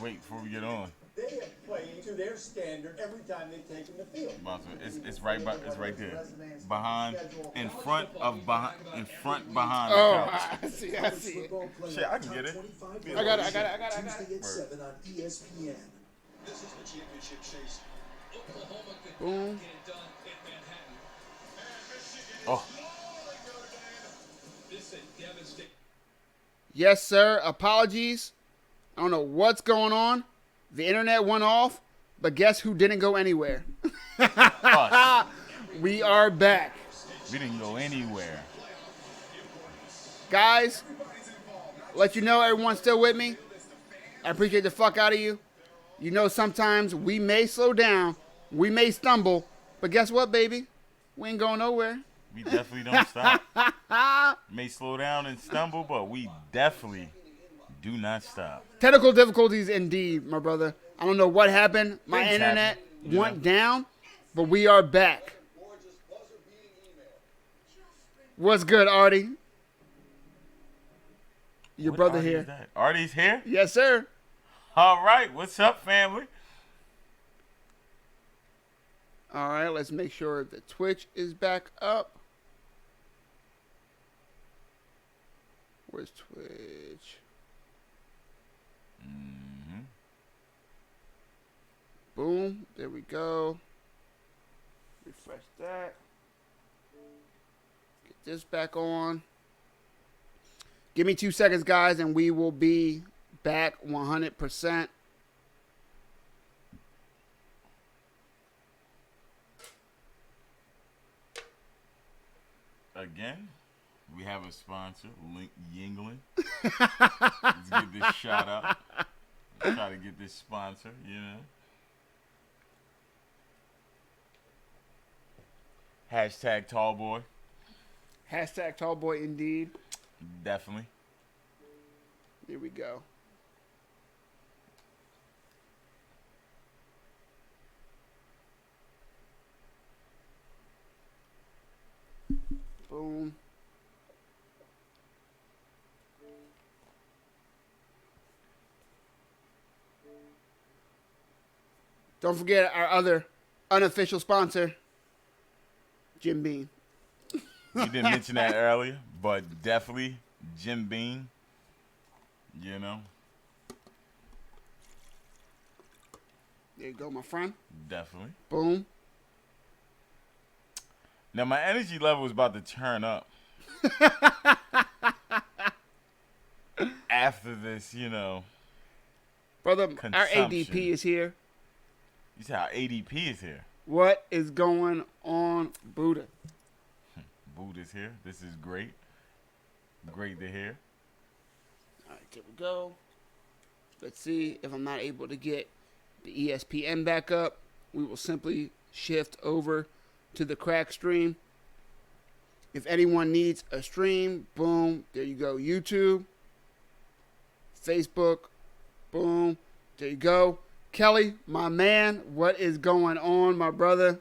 Wait before we get on. They have played to their standard every time they've taken the field. It's right there, behind, in front behind the Oh, couch. I see. I see it. Shit, I can get it. I got it. Tuesday at 7 on ESPN. This is the championship chase. Oklahoma could Boom. not get it done in Manhattan. Oh, This is a devastating. Yes, sir. Apologies. I don't know what's going on. The internet went off, but guess who didn't go anywhere? us. We are back. We didn't go anywhere. Guys, let you know everyone's still with me. I appreciate the fuck out of you. You know sometimes we may slow down, we may stumble, but guess what, baby? We ain't going nowhere. We definitely don't stop. May slow down and stumble, but we definitely do not stop. Technical difficulties indeed, my brother. I don't know what happened. My Things internet happen, went down, but we are back. What's good, Artie? Your What brother Artie here. is that? Artie's here? Yes, sir. All right. What's up, family? All right, let's make sure the Twitch is back up. Where's Twitch? Mm-hmm. Boom. There we go. Refresh that. Get this back on. Give me 2 seconds, guys, and we will be back 100%. Again, we have a sponsor, Link Yingling. Let's give this shout out. Let's try to get this sponsor, you know. Hashtag Tallboy. Hashtag Tallboy indeed. Definitely. Here we go. Boom. Don't forget our other unofficial sponsor, Jim Beam. You didn't mention that earlier, but definitely Jim Beam. You know, There you go, my friend. definitely. Boom. Now my energy level is about to turn up. After this, you know, Brother, our Consumption. ADP is here. you see how ADP is here. What is going on, Buddha? Buddha's here. This is great. Great to hear. All right, there we go. Let's see if I'm not able to get the ESPN back up. We will simply shift over to the crack stream. If anyone needs a stream, boom, there you go. YouTube, Facebook, boom, there you go. Kelly, my man, what is going on, my brother?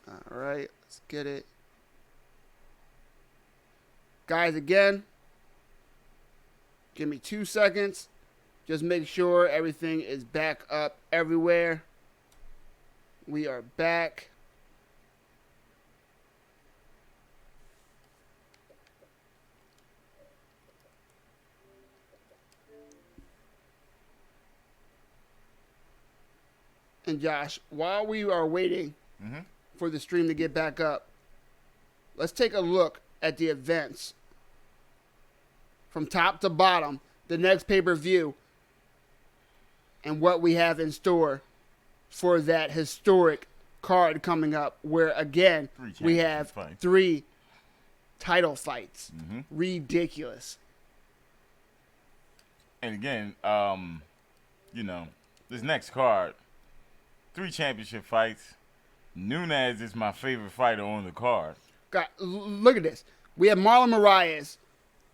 All right, let's get it. Guys, again, give me 2 seconds. Just make sure everything is back up everywhere. We are back. And Josh, while we are waiting for the stream to get back up, let's take a look at the events from top to bottom, the next pay-per-view, and what we have in store for that historic card coming up, where, again, we have fights. 3 title fights. Ridiculous. And again, you know, this next card, 3 championship fights. Nunes is my favorite fighter on the card. God, look at this. We have Marlon Moraes,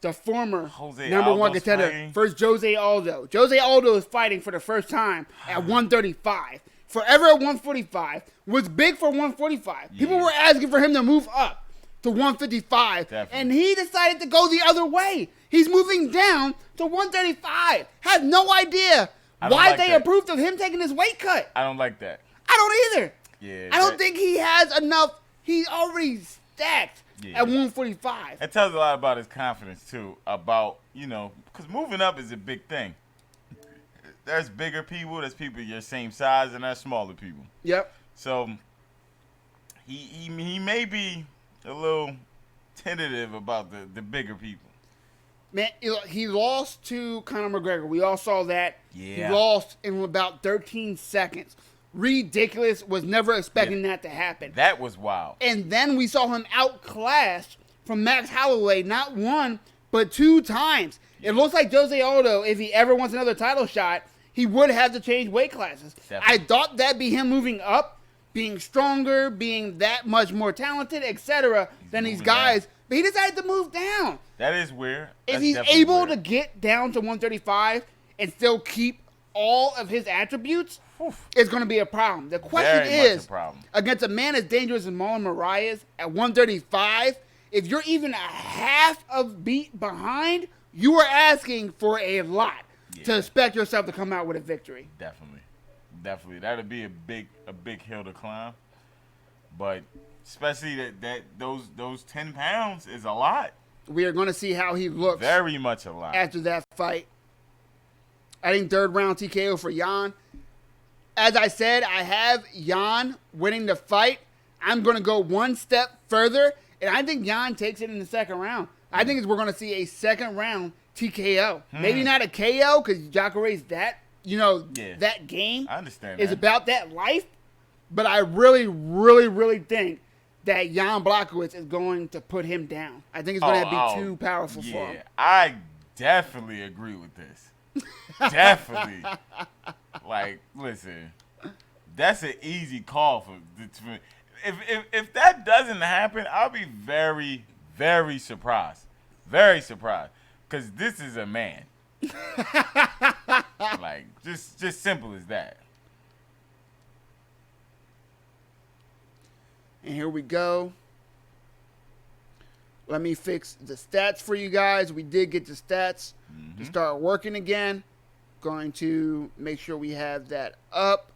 the former Jose number 1 Aldo's contender, fighting. First Jose Aldo. Jose Aldo is fighting for the first time at 135. forever at 145, was big for 145. People Yeah. were asking for him to move up to 155, Definitely. and he decided to go the other way. He's moving down to 135. Have no idea I don't why like they that. approved of him taking his weight cut. I don't like that. I don't either. Yeah, I don't that- think he has enough. He's already stacked Yeah. at 145. It tells a lot about his confidence too. About because moving up is a big thing. There's bigger people. There's people your same size, and there's smaller people. Yep. So he may be a little tentative about the bigger people. Man, he lost to Conor McGregor. We all saw that. Yeah. He lost in about 13 seconds. Ridiculous. Was never expecting that to happen. That was wild. And then we saw him outclassed from Max Holloway not one, but 2 times. It looks like Jose Aldo, if he ever wants another title shot, he would have to change weight classes. Definitely. I thought that'd be him moving up, being stronger, being that much more talented, etc. than these moving guys. down. But he decided to move down. That is weird. If That's he's definitely able weird. to get down to 135 and still keep all of his attributes, it's going to be a problem. The question Very much is, a problem. against a man as dangerous as Marlon Moraes at 135, if you're even a half of beat behind, you are asking for a lot to Yeah. expect yourself to come out with a victory. Definitely. That'd be a big hill to climb. But especially that those 10 pounds is a lot. We are going to see how he looks Very much a lot. after that fight. I think third round TKO for Jan. As I said, I have Jan winning the fight. I'm going to go one step further, and I think Jan takes it in the second round. I think we're going to see a second round TKO. Maybe not a KO because Jacare's that, Yeah. that game I understand is that. about that life. But I really, really, really think that Jan Blachowicz is going to put him down. I think it's going to be too powerful for him. I definitely agree with this. Definitely. Like, listen, that's an easy call for if that doesn't happen, I'll be very, very surprised. Very surprised. Because this is a man. Like, just simple as that. And here we go. Let me fix the stats for you guys. We did get the stats to start working again. Going to make sure we have that up.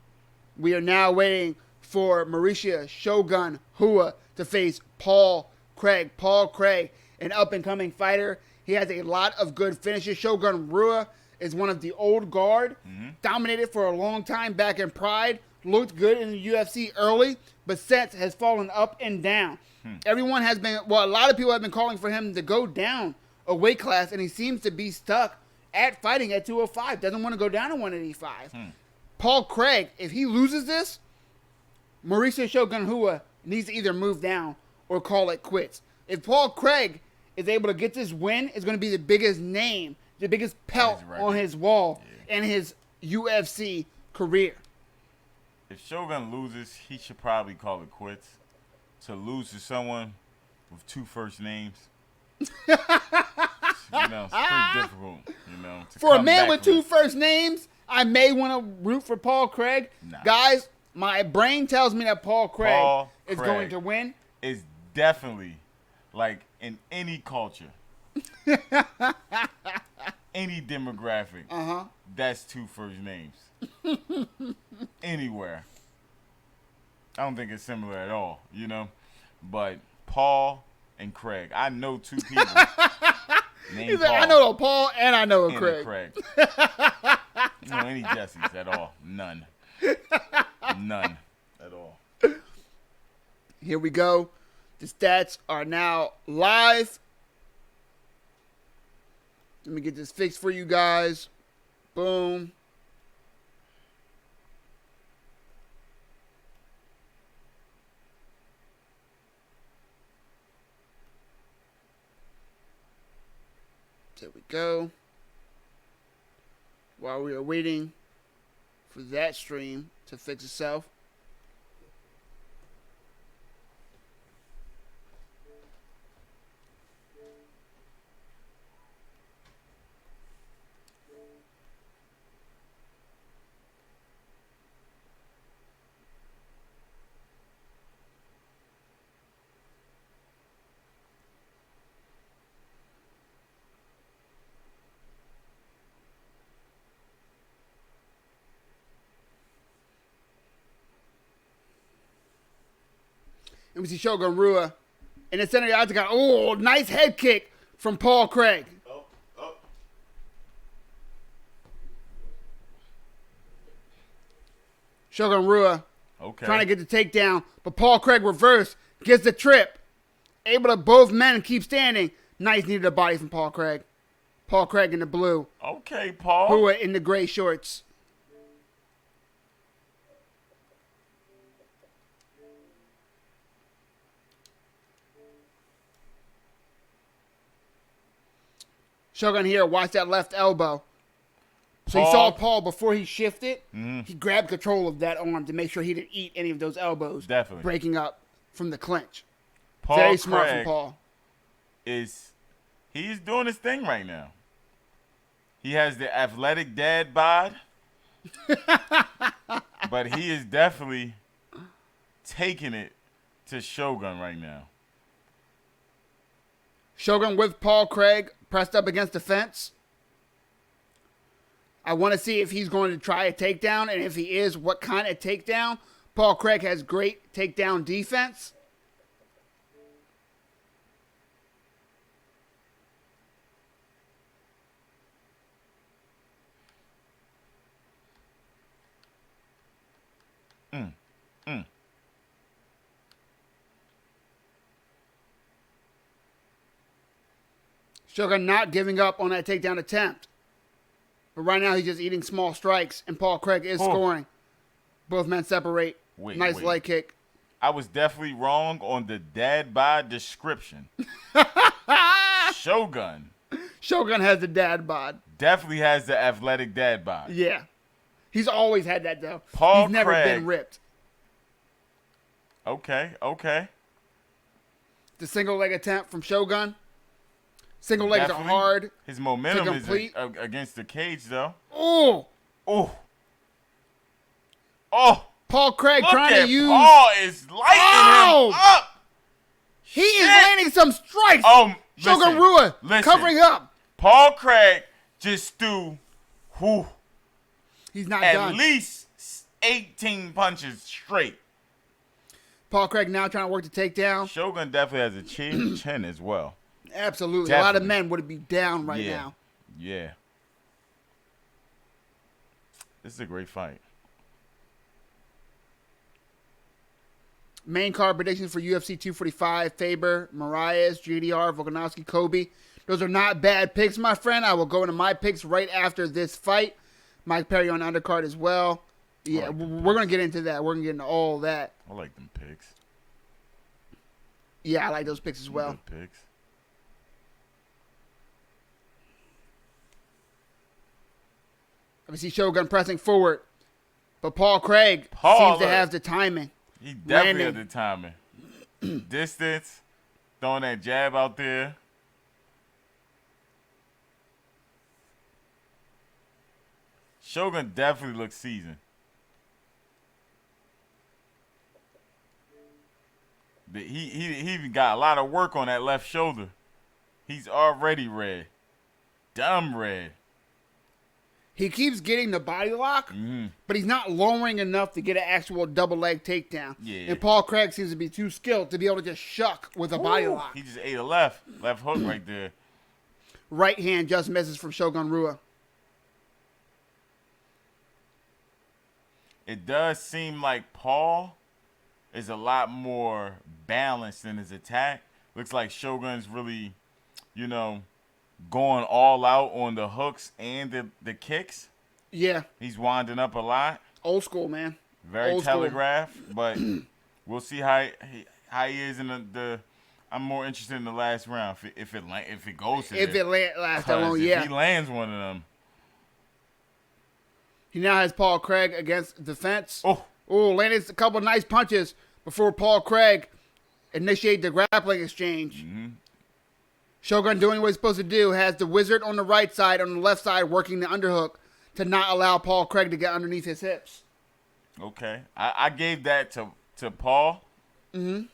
We are now waiting for Mauricio Shogun Hua to face Paul Craig. Paul Craig, an up-and-coming fighter. He has a lot of good finishes. Shogun Rua is one of the old guard. Dominated for a long time back in Pride. Looked good in the UFC early, but since has fallen up and down. Everyone has been, a lot of people have been calling for him to go down a weight class, and he seems to be stuck at fighting at 205. Doesn't want to go down to 185. Paul Craig, if he loses this, Mauricio Shogun Hua needs to either move down or call it quits. If Paul Craig is able to get this win, it's going to be the biggest name, the biggest pelt on his wall in his UFC career. If Shogun loses, he should probably call it quits. To lose to someone with 2 first names, it's pretty difficult, to For a come man back with from 2 it. first names, I may want to root for Paul Craig. Nah. Guys, my brain tells me that Paul Craig is Craig going to win. Is definitely, like, in any culture, any demographic, that's 2 first names. Anywhere. I don't think it's similar at all, But Paul and Craig, I know 2 people named He's like, Paul I know a Paul and I know a and Craig. Craig. No, any Jessies at all. None. None at all. Here we go. The stats are now live. Let me get this fixed for you guys. Boom. There we go. While we are waiting for that stream to fix itself. And we see Shogun Rua in the center of the octagon. Oh, nice head kick from Paul Craig. Oh, oh. Shogun Rua Okay. trying to get the takedown, but Paul Craig reversed, gets the trip. Able to both men keep standing. Nice knee to the body from Paul Craig. Paul Craig in the blue. Okay, Paul. Rua in the gray shorts. Shogun here, watch that left elbow. So he saw Paul before he shifted. He grabbed control of that arm to make sure he didn't eat any of those elbows. Definitely. Breaking up from the clinch. Paul Very smart Craig from Paul. He's doing his thing right now. He has the athletic dad bod. But he is definitely taking it to Shogun right now. Shogun with Paul Craig pressed up against the fence. I want to see if he's going to try a takedown, and if he is, what kind of takedown. Paul Craig has great takedown defense. Shogun not giving up on that takedown attempt. But right now he's just eating small strikes, and Paul Craig is scoring. Both men separate. Nice leg kick. I was definitely wrong on the dad bod description. Shogun Shogun has the dad bod. definitely has the athletic dad bod. Yeah. He's always had that, though. Paul He's never Craig. been ripped. Okay. The single leg attempt from Shogun. Single legs Definitely. are hard. His momentum to is complete. against the cage, though. Oh! Oh. Paul Craig Look trying at to use. Paul is lighting him up. He is Shit. landing some strikes. Oh, Shogun listen, Rua listen. covering up. Paul Craig just threw He's not at done. least 18 punches straight. Paul Craig now trying to work the takedown. Shogun definitely has a chin as well. Absolutely. A lot of Definitely. men would be down right Yeah. now. Yeah. This is a great fight. Main card predictions for UFC 245. Faber, Marias, GDR, Volkanovski, Kobe. Those are not bad picks, my friend. I will go into my picks right after this fight. Mike Perry on the undercard as well. Yeah, like them we're going to get into that. We're going to get into all that. I like them picks. Yeah, I like those picks as well. Good picks. We see Shogun pressing forward. But Paul Craig Paul, seems to have the timing. He definitely Landing. had the timing. Distance, throwing that jab out there. Shogun definitely looks seasoned. He even got a lot of work on that left shoulder. He's already red. Dumb red. He keeps getting the body lock, but he's not lowering enough to get an actual double leg takedown. Yeah. And Paul Craig seems to be too skilled to be able to just shuck with a body lock. He just ate a left hook right there. Right hand just misses from Shogun Rua. It does seem like Paul is a lot more balanced in his attack. Looks like Shogun's really, going all out on the hooks and the kicks. Yeah, He's winding up a lot. old school, man. Very Old school. telegraphed, but we'll see how he is in the. I'm more interested in the last round if it goes to If there. it lasts that 'Cause long, if yeah. he lands one of them. He now has Paul Craig against the fence. Oh, Landed a couple nice punches before Paul Craig initiate the grappling exchange. Shogun doing what he's supposed to do. Has the wizard on the right side, on the left side working the underhook to not allow Paul Craig to get underneath his hips. okay. I gave that to Paul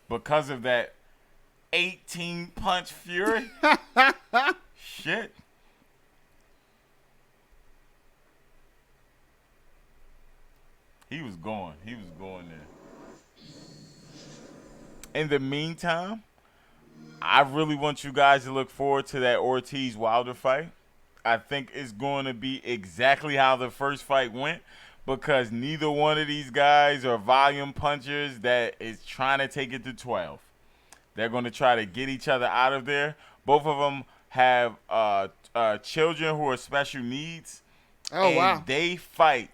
because of that 18 punch fury. Shit. He was going there. In the meantime, I really want you guys to look forward to that Ortiz-Wilder fight. I think it's going to be exactly how the first fight went because neither one of these guys are volume punchers that is trying to take it to 12. They're going to try to get each other out of there. Both of them have children who are special needs. Oh, wow. They fight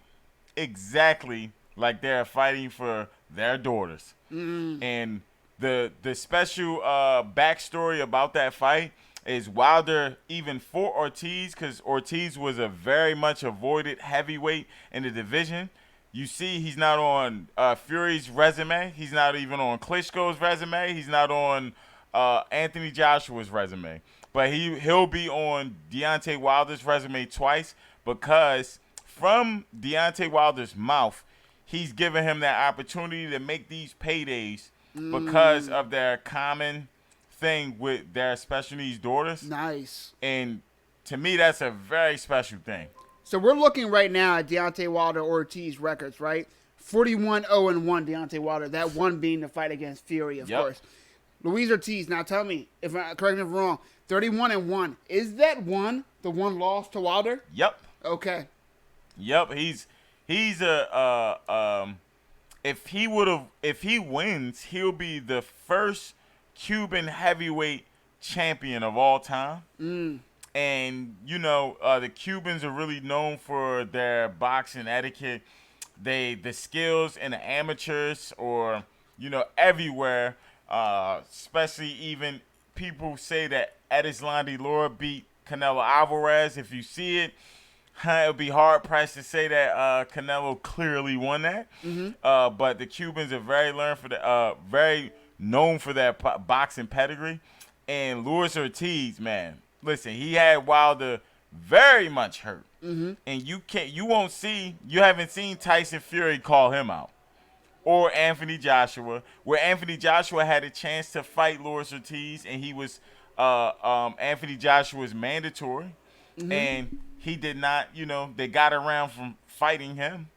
exactly like they're fighting for their daughters. And the special backstory about that fight is Wilder even for Ortiz, because Ortiz was a very much avoided heavyweight in the division. You see he's not on Fury's resume. He's not even on Klitschko's resume. He's not on Anthony Joshua's resume. But he'll be on Deontay Wilder's resume twice because from Deontay Wilder's mouth, he's given him that opportunity to make these paydays because of their common thing with their special needs daughters. Nice. And to me, that's a very special thing. So we're looking right now at Deontay Wilder Ortiz records, right? 41-0-1 Deontay Wilder. That one being the fight against Fury, of course. Luis Ortiz. Now tell me correct me if I'm wrong. 31-1. Is that one the one loss to Wilder? Yep. Okay. Yep. He's if he wins, he'll be the first Cuban heavyweight champion of all time. And, you know, the Cubans are really known for their boxing etiquette. The skills in the amateurs or, you know, everywhere, especially even people say that Erislandy Lara beat Canelo Alvarez. If you see it, it would be hard-pressed to say that Canelo clearly won that. But the Cubans are very known for their boxing pedigree. And Luis Ortiz, man, listen, he had Wilder very much hurt. And you haven't seen Tyson Fury call him out. Or Anthony Joshua, where Anthony Joshua had a chance to fight Luis Ortiz, and he was Anthony Joshua's mandatory. And he did not, you know, they got around from fighting him.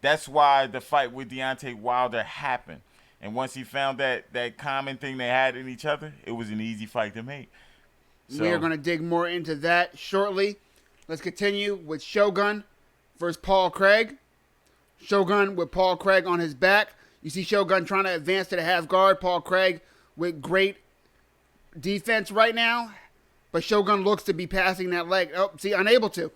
That's why the fight with Deontay Wilder happened. And once he found that common thing they had in each other, it was an easy fight to make. So, we are going to dig more into that shortly. Let's continue with Shogun versus Paul Craig. Shogun with Paul Craig on his back. You see Shogun trying to advance to the half guard. Paul Craig with great defense right now. But Shogun looks to be passing that leg. Oh, see, unable to.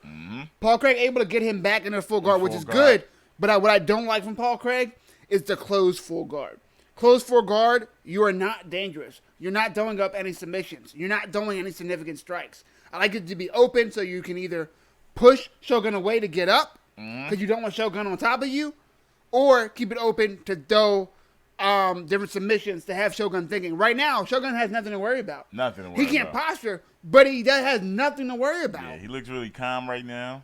Paul Craig able to get him back into the full guard, which is good. But what I don't like from Paul Craig is the closed full guard. Closed full guard, you are not dangerous. You're not throwing up any submissions. You're not throwing any significant strikes. I like it to be open so you can either push Shogun away to get up because you don't want Shogun on top of you, or keep it open to throw different submissions to have Shogun thinking. Right now, Shogun has nothing to worry about. Nothing to worry about. He can't posture, but he has nothing to worry about. Yeah, he looks really calm right now.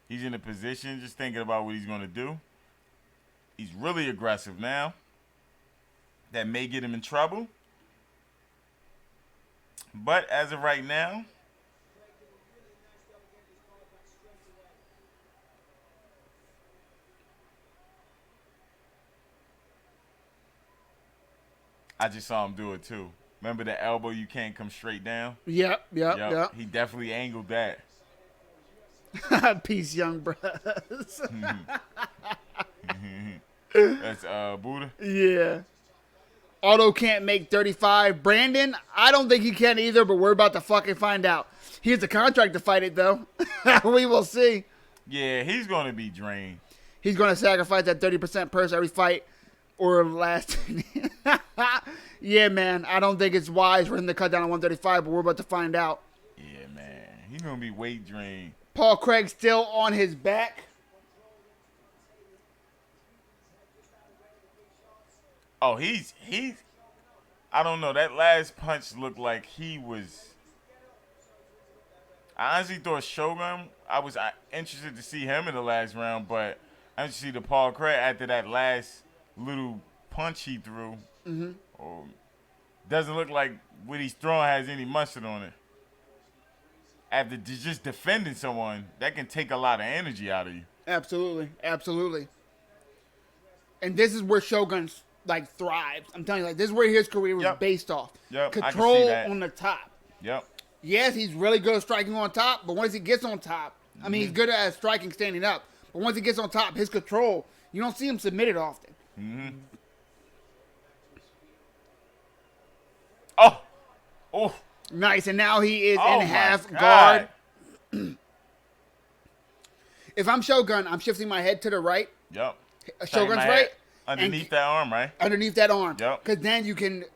He's in a position just thinking about what he's going to do. He's really aggressive now. That may get him in trouble. But as of right now, I just saw him do it too. Remember the elbow you can't come straight down? Yep. He definitely angled that. Peace, young brothers. That's Buddha. Yeah. Otto can't make 35. Brandon, I don't think he can either, but we're about to fucking find out. He has a contract to fight it, though. We will see. Yeah, he's going to be drained. He's going to sacrifice that 30% purse every fight or last. Yeah, man. I don't think it's wise for him to cut down on 135, but we're about to find out. Yeah, man. He's going to be weight drained. Paul Craig still on his back. Oh, he's I don't know. That last punch looked like he was. I honestly thought Shogun, I was interested to see him in the last round, but I didn't see the Paul Craig after that last little punch he threw. Doesn't look like what he's throwing has any mustard on it. After just defending someone, that can take a lot of energy out of you. Absolutely. And this is where Shogun's like thrives. I'm telling you, like this is where his career was Yep. based off. Yep, I can see Control that. on the top. Yep. Yes, he's really good at striking on top, but once he gets on top, I mean, he's good at striking standing up. But once he gets on top, his control, you don't see him submitted often. Oh. Nice, and now he is Oh in my half God. guard. If I'm Shogun, I'm shifting my head to the right. Yep. Shogun's Turning my right. head underneath that arm, right? Underneath that arm. Yep. Because then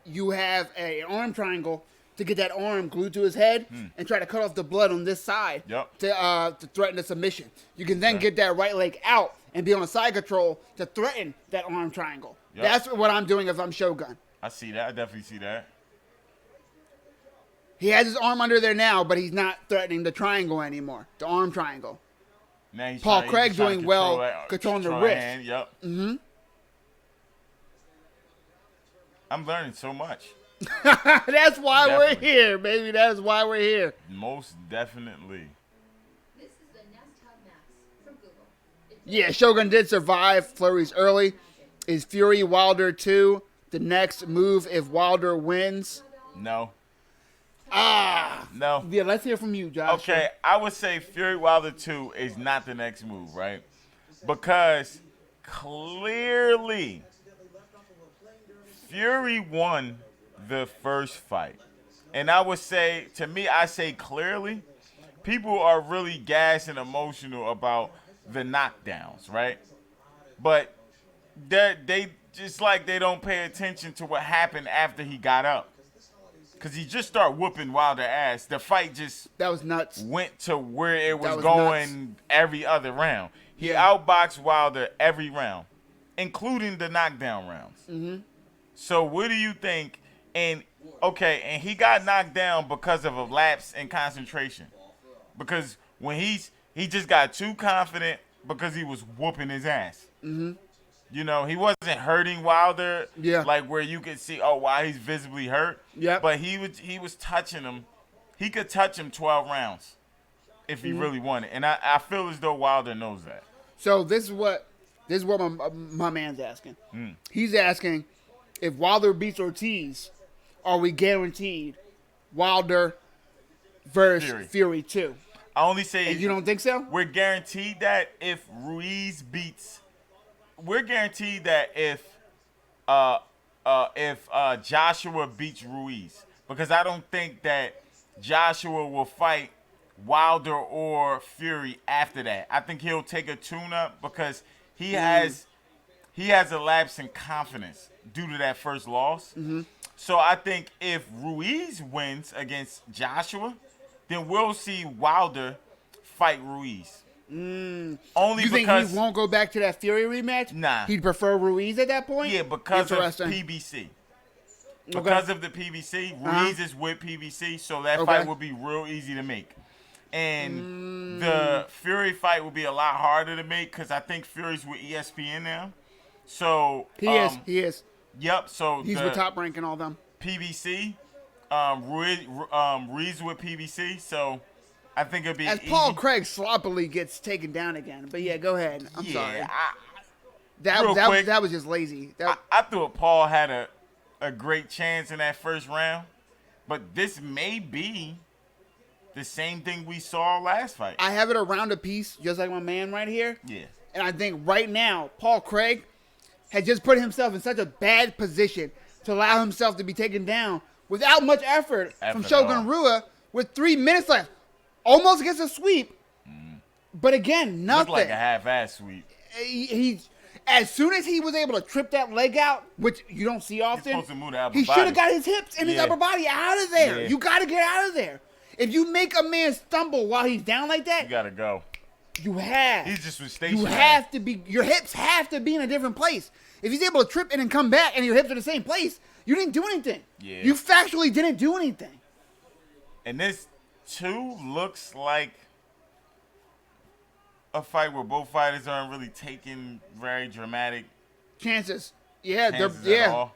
you have an arm triangle to get that arm glued to his head and try to cut off the blood on this side Yep. to threaten the submission. You can then get that right leg out and be on a side control to threaten that arm triangle. Yep. That's what I'm doing if I'm Shogun. I see that. I definitely see that. He has his arm under there now, but he's not threatening the triangle anymore, the arm triangle. Now he's Paul trying- Craig he's trying to doing well control that- controlling the control wrist. that hand. Yep. I'm learning so much. That's why we're Definitely. here, baby. That is why we're here. Most definitely. This is the Nest Hub Max from Google. Yeah, Shogun did survive flurries early. Is Fury Wilder 2 the next move if Wilder wins? No. Ah. No. Yeah, let's hear from you, Josh. Okay, I would say Fury Wilder 2 is not the next move, right? Because clearly Fury won the first fight. And I would say, to me, I say clearly, people are really gassed and emotional about the knockdowns, right? But they just like they don't pay attention to what happened after he got up. Because he just started whooping Wilder ass. The fight just That was nuts. went to where it was, was going every other round. He outboxed Wilder every round, including the knockdown rounds. Mm-hmm. So what do you think? And he got knocked down because of a lapse in concentration. Because when he just got too confident because he was whooping his ass. Mm-hmm. You know, he wasn't hurting Wilder, like where you could see, wow, he's visibly hurt. Yep. But he was touching him. He could touch him 12 rounds if he really wanted. And I feel as though Wilder knows that. So this is what my man's asking. He's asking if Wilder beats Ortiz, are we guaranteed Wilder versus Fury 2? I only say And you don't think so? we're guaranteed that if Ruiz beats. We're guaranteed that if Joshua beats Ruiz, because I don't think that Joshua will fight Wilder or Fury after that. I think he'll take a tune-up because he has a lapse in confidence due to that first loss. Mm-hmm. So I think if Ruiz wins against Joshua, then we'll see Wilder fight Ruiz. Only You think because he won't go back to that Fury rematch? Nah. He'd prefer Ruiz at that point? because of Interesting. PBC. Because of the PBC, Ruiz is with PBC, so that Okay. fight will be real easy to make. And the Fury fight will be a lot harder to make because I think Fury's with ESPN now. So He is. Yep. So He's the with Top Rank and all them. PBC, Ruiz with PBC. So I think it'll be As easy. Paul Craig sloppily gets taken down again. But yeah, go ahead. I'm sorry. Real quick. That was just lazy. I thought Paul had a great chance in that first round, but this may be the same thing we saw last fight. I have it around a piece, just like my man right here. Yeah. And I think right now, Paul Craig had just put himself in such a bad position to allow himself to be taken down without much effort from Effort Shogun at all. Rua with 3 minutes left. Almost gets a sweep. But again, nothing. Looked like a half-ass sweep. He's as soon as he was able to trip that leg out, which you don't see often, supposed to move the upper he should body. have got his hips and his Yeah. upper body out of there. Yeah. You got to get out of there. If you make a man stumble while he's down like that, You gotta go. you have. He just was stationary. You have to be. Your hips have to be in a different place. If he's able to trip in and come back, and your hips are the same place, you didn't do anything. Yeah. You factually didn't do anything. And this too looks like a fight where both fighters aren't really taking very dramatic Chances. Yeah, chances they're, at yeah. all.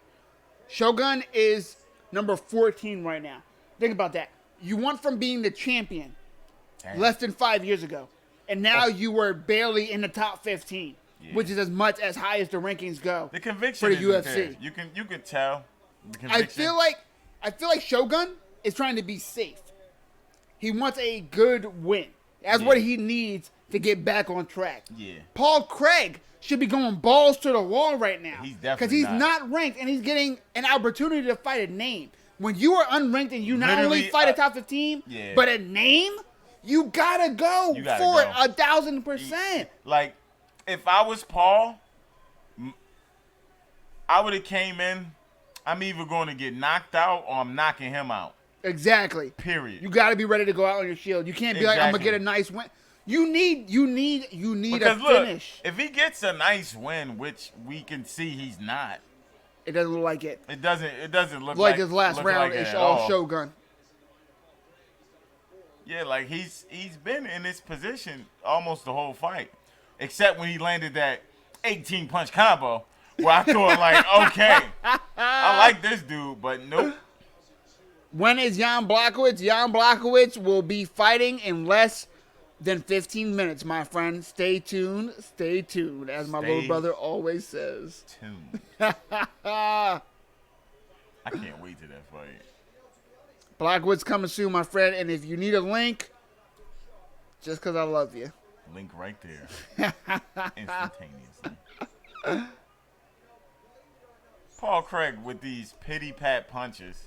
Shogun is number 14 right now. Think about that. You went from being the champion Damn. less than 5 years ago, and now you were barely in the top 15. Yeah. which is as much as high as the rankings go. The conviction for the isn't UFC. there. You can tell. The I conviction. feel like Shogun is trying to be safe. He wants a good win. That's what he needs to get back on track. Yeah. Paul Craig should be going balls to the wall right now. He's definitely because he's not. not ranked and he's getting an opportunity to fight a name. When you are unranked and you not only Literally, fight a top 15, yeah. but a name, you gotta go You gotta for go. it 1,000%. Like, if I was Paul, I would have came in. I'm either going to get knocked out or I'm knocking him out. Exactly. Period. You gotta be ready to go out on your shield. You can't be like, I'm gonna Exactly. get a nice win. You need Because a look, finish. if he gets a nice win, which we can see he's not, It doesn't look like it. it doesn't look Like his last look round like it is at all Shogun. Yeah, like he's been in this position almost the whole fight, except when he landed that 18 punch combo, where I thought like, okay, I like this dude, but nope. When is Jan Blachowicz? Jan Blachowicz will be fighting in less than 15 minutes, my friend. Stay tuned, as my little Stay brother always says. Tuned. I can't wait to that fight. Blachowicz coming soon, my friend. And if you need a link, just because I love you. Link right there, instantaneously. Paul Craig with these pity pat punches.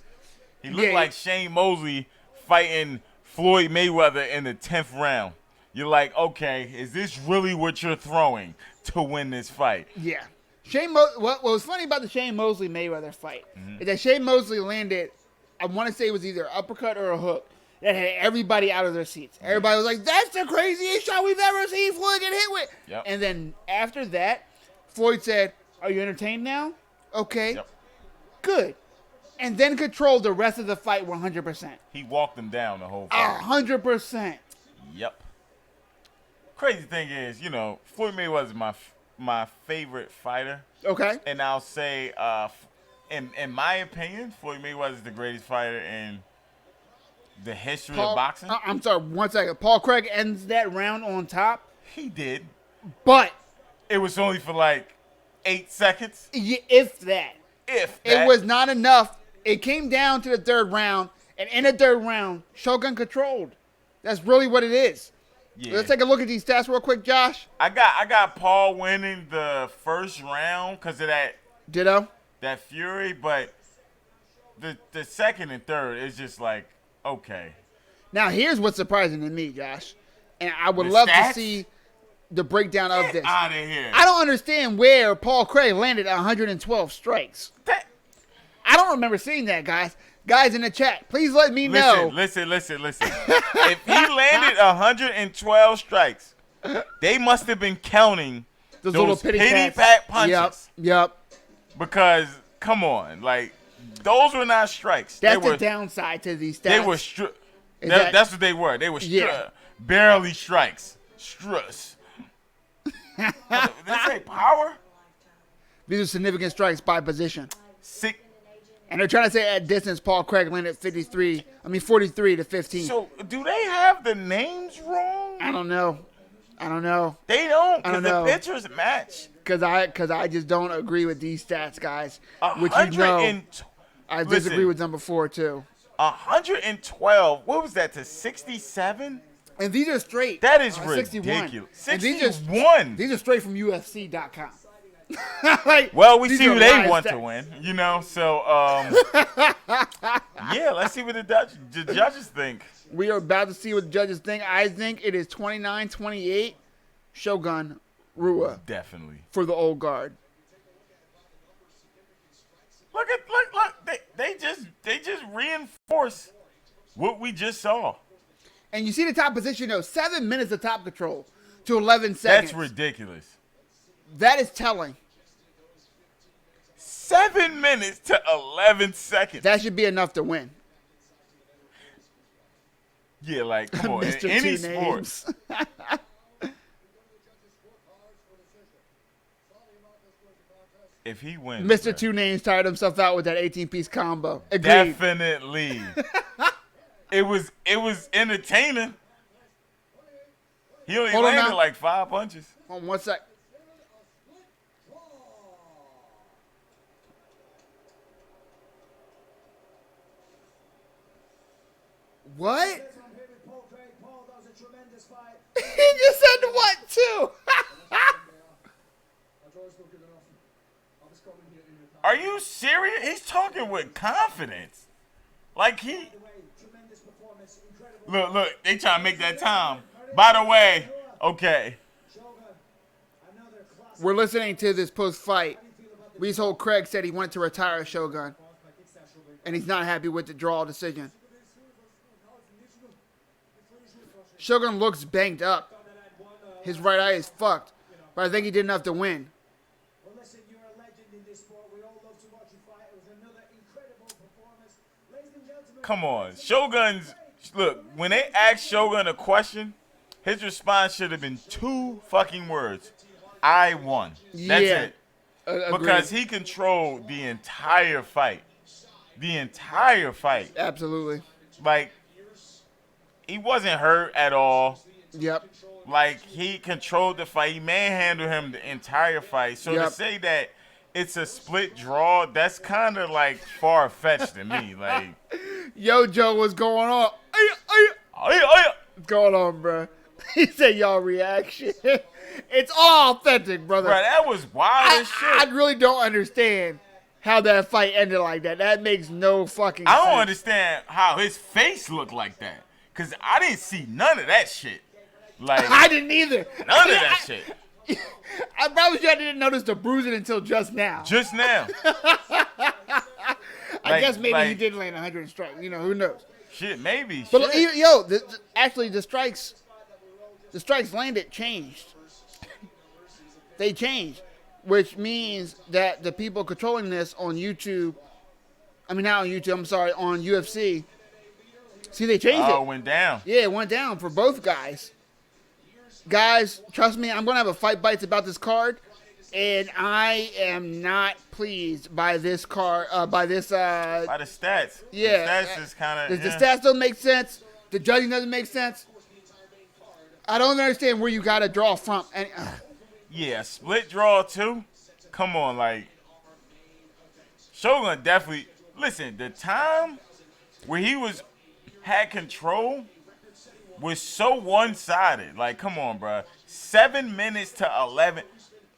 He looked Yeah. like Shane Mosley fighting Floyd Mayweather in the 10th round. You're like, okay, is this really what you're throwing to win this fight? Yeah. What was funny about the Shane Mosley Mayweather fight is that Shane Mosley landed, I want to say it was either uppercut or a hook that had everybody out of their seats. Everybody was like, that's the craziest shot we've ever seen Floyd get hit with. Yep. And then after that, Floyd said, are you entertained now? Okay. Yep. Good. And then controlled the rest of the fight 100%. He walked him down the whole fight. 100%. Yep. Crazy thing is, Floyd Mayweather is my favorite fighter. Okay. And I'll say, in my opinion, Floyd Mayweather is the greatest fighter in the history of boxing. I'm sorry, 1 second. Paul Craig ends that round on top, He did. but It was only for like 8 seconds. if that. If It that. was not enough. It came down to the third round, and in the third round, Shogun controlled. That's really what it is. Yeah. Let's take a look at these stats real quick, Josh. I got Paul winning the first round because of Ditto. that fury, but the second and third is just like, okay. Now, here's what's surprising to me, Josh, and I would The love stats? to see the breakdown of this. Out of here. I don't understand where Paul Craig landed 112 strikes. That- I don't remember seeing that, guys. Guys in the chat, please let me know. Listen. If he landed 112 strikes, they must have been counting Those those little pity pat punches. Yep. Because, come on, like, those were not strikes. That's they were, the downside to these stats. They were that's what they were. They were barely strikes. Struss. Did they say power? These are significant strikes by position. Sick. And they're trying to say at distance, Paul Craig landed 43 to 15. So, do they have the names wrong? I don't know. They don't, I because don't the know. pictures match. Because I just don't agree with these stats, guys. Which 100 I disagree with number 4, too. 112. What was that, to 67? And these are straight. That is 61. ridiculous. And 61. These are straight from UFC.com. Like, Well, we these see are who they live want to stats. win, So, yeah, let's see what the judges think. We are about to see what the judges think. I think it is 29-28 Shogun Rua Definitely. for the old guard. Look. They just reinforce what we just saw. And you see the top position, though. 7 minutes of top control to 11 seconds. That's ridiculous. That is telling. 7 minutes to 11 seconds. That should be enough to win. Yeah, like, come on. In Mr. any Two sport. Names. If he wins. Mr. bro. Two Names tired himself out with that 18-piece combo. Agreed. Definitely. It was entertaining. He only Hold on landed now. like 5 punches. Hold on 1 sec. What? He just said what too? Are you serious? He's talking with confidence. Like he. Look, they trying to make that time. By the way, okay. We're listening to this post-fight. We just told Craig said he wanted to retire Shogun, and he's not happy with the draw decision. Shogun looks banged up. His right eye is fucked, but I think he did enough to win. Come on. Shogun's, look, when they asked Shogun a question, his response should have been 2 fucking words. I won. That's it. Because he controlled the entire fight. The entire fight. Absolutely. Like, he wasn't hurt at all. Yep. Like, he controlled the fight. He manhandled him the entire fight. So to say that it's a split draw, that's kind of like far-fetched to me. Like, Yo, Joe, what's going on? What's going on, bro? He said y'all reaction. It's all authentic, brother. bro, that was wild as shit. I really don't understand how that fight ended like that. That makes no fucking sense. I don't understand how his face looked like that. Because I didn't see none of that shit. Like, I didn't either. None of that shit. I promise you I didn't notice the bruising until just now. Just now. I guess maybe he did land 100 strikes. You know, who knows? Shit, maybe. But shit. yo, actually the strikes landed changed. They changed, which means that the people controlling this on YouTube, not on YouTube, I'm sorry, on UFC, see, they changed it. Oh, it went down. Yeah, it went down for both guys. Guys, trust me, I'm going to have a Fight Bites about this card, and I am not pleased by this card, by the stats. Yeah. The stats is kind of, The stats don't make sense. The judging doesn't make sense. I don't understand where you got to draw from. And yeah, split draw too. Come on, like, Shogun definitely, listen, the time where he had control was so one-sided. Like, come on, bro. 7 minutes to 11.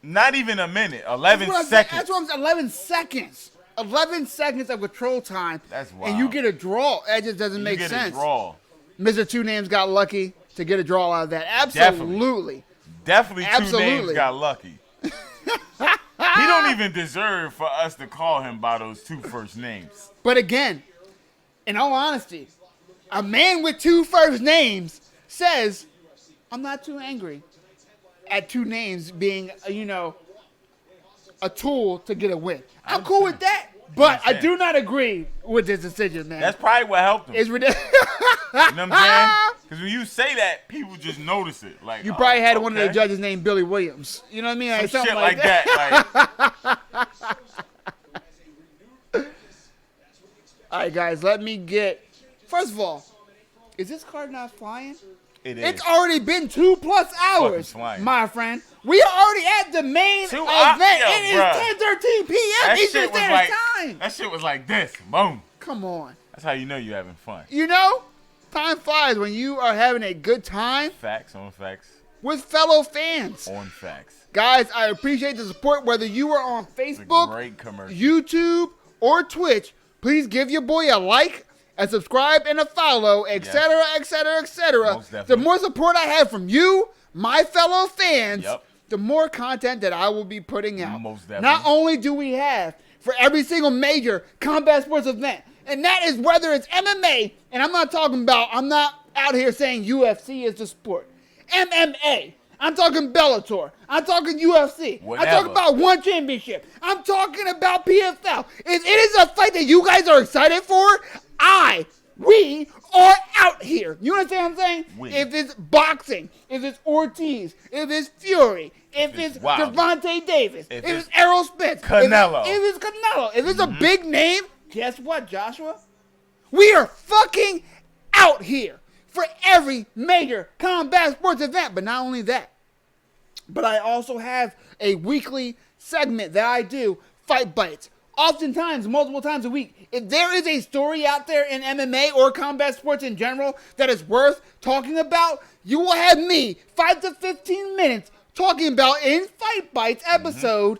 Not even a minute. 11 seconds. That's what I'm saying. 11 seconds. 11 seconds of control time. That's wild. And you get a draw. That just doesn't make sense. You get a draw. Mr. Two Names got lucky to get a draw out of that. Absolutely. Definitely Two Names got lucky. He don't even deserve for us to call him by those 2 first names. But again, in all honesty, a man with 2 first names says, I'm not too angry at 2 names being, a tool to get a win. I'm cool with that, but I do not agree with this decision, man. That's probably what helped him. It's ridiculous. You know what I'm saying? Because when you say that, people just notice it. Like, you probably had one of the judges named Billy Williams. You know what I mean? Like, some shit like that. All right, guys, let me get. First of all, is this card not flying? It is. It's already been 2+ hours, my friend. We are already at the main event. It is 10:13 p.m. Eastern Standard Time. That shit was like this. Boom. Come on. That's how you know you're having fun. You know, time flies when you are having a good time. Facts on facts. With fellow fans. On facts. Guys, I appreciate the support. Whether you are on Facebook, YouTube, or Twitch, please give your boy a like, a subscribe, and a follow, etc., etc., etc. The more support I have from you, my fellow fans, the more content that I will be putting out. Most definitely. Not only do we have for every single major combat sports event, and that is whether it's MMA, and I'm not out here saying UFC is the sport. MMA. I'm talking Bellator. I'm talking UFC. Whatever. I'm talking about One Championship. I'm talking about PFL. If it is a fight that you guys are excited for, we are out here. You understand what I'm saying? If it's boxing, if it's Ortiz, if it's Fury, if it's Gervonta Davis, if it's Errol Spence, Canelo. if it's Canelo, if it's a big name, guess what, Joshua? We are fucking out here for every major combat sports event. But not only that, but I also have a weekly segment that I do, Fight Bites, oftentimes, multiple times a week. If there is a story out there in MMA or combat sports in general that is worth talking about, you will have me 5 to 15 minutes talking about in Fight Bites episode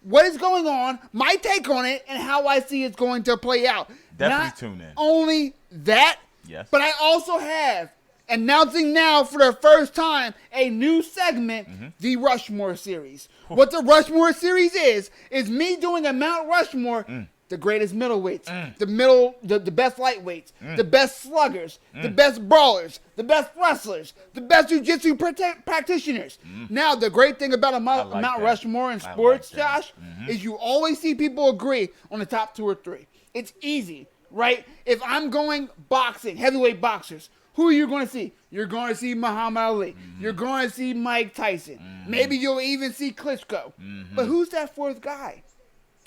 what is going on, my take on it, and how I see it's going to play out. Definitely Not tune in. only that, Yes. but I also have, announcing now for the first time, a new segment, the Rushmore series. What the Rushmore series is me doing a Mount Rushmore, the greatest middleweights, the best lightweights, the best sluggers, the best brawlers, the best wrestlers, the best jiu-jitsu practitioners. Now, the great thing about a Mount that. Rushmore in I sports, like that. Josh, is you always see people agree on the top 2 or 3. It's easy, right? If I'm going boxing, heavyweight boxers, who are you going to see? You're going to see Muhammad Ali. You're going to see Mike Tyson. Maybe you'll even see Klitschko. But who's that 4th guy?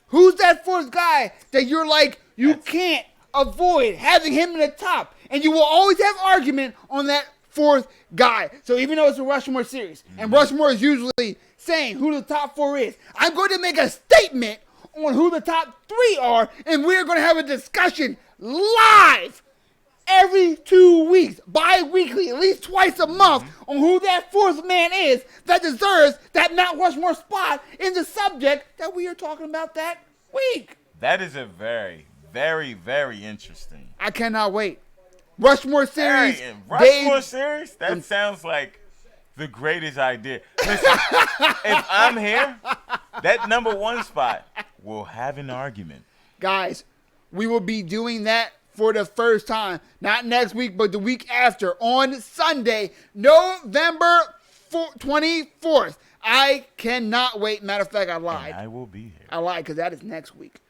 Who's that 4th guy that you're like, you can't avoid having him in the top? And you will always have argument on that 4th guy. So even though it's a Rushmore series, and Rushmore is usually saying who the top 4 is, I'm going to make a statement on who the top 3 are, and we're going to have a discussion live every 2 weeks, bi-weekly, at least twice a month, on who that 4th man is that deserves that Mount Rushmore spot in the subject that we are talking about that week. That is a very, very, very interesting. I cannot wait. Rushmore series. Rushmore series? That sounds like the greatest idea. Listen, if I'm here, that number 1 spot will have an argument. Guys, we will be doing that for the first time. Not next week, but the week after. On Sunday, November 24th. I cannot wait. Matter of fact, I lied. And I will be here. I lied because that is next week.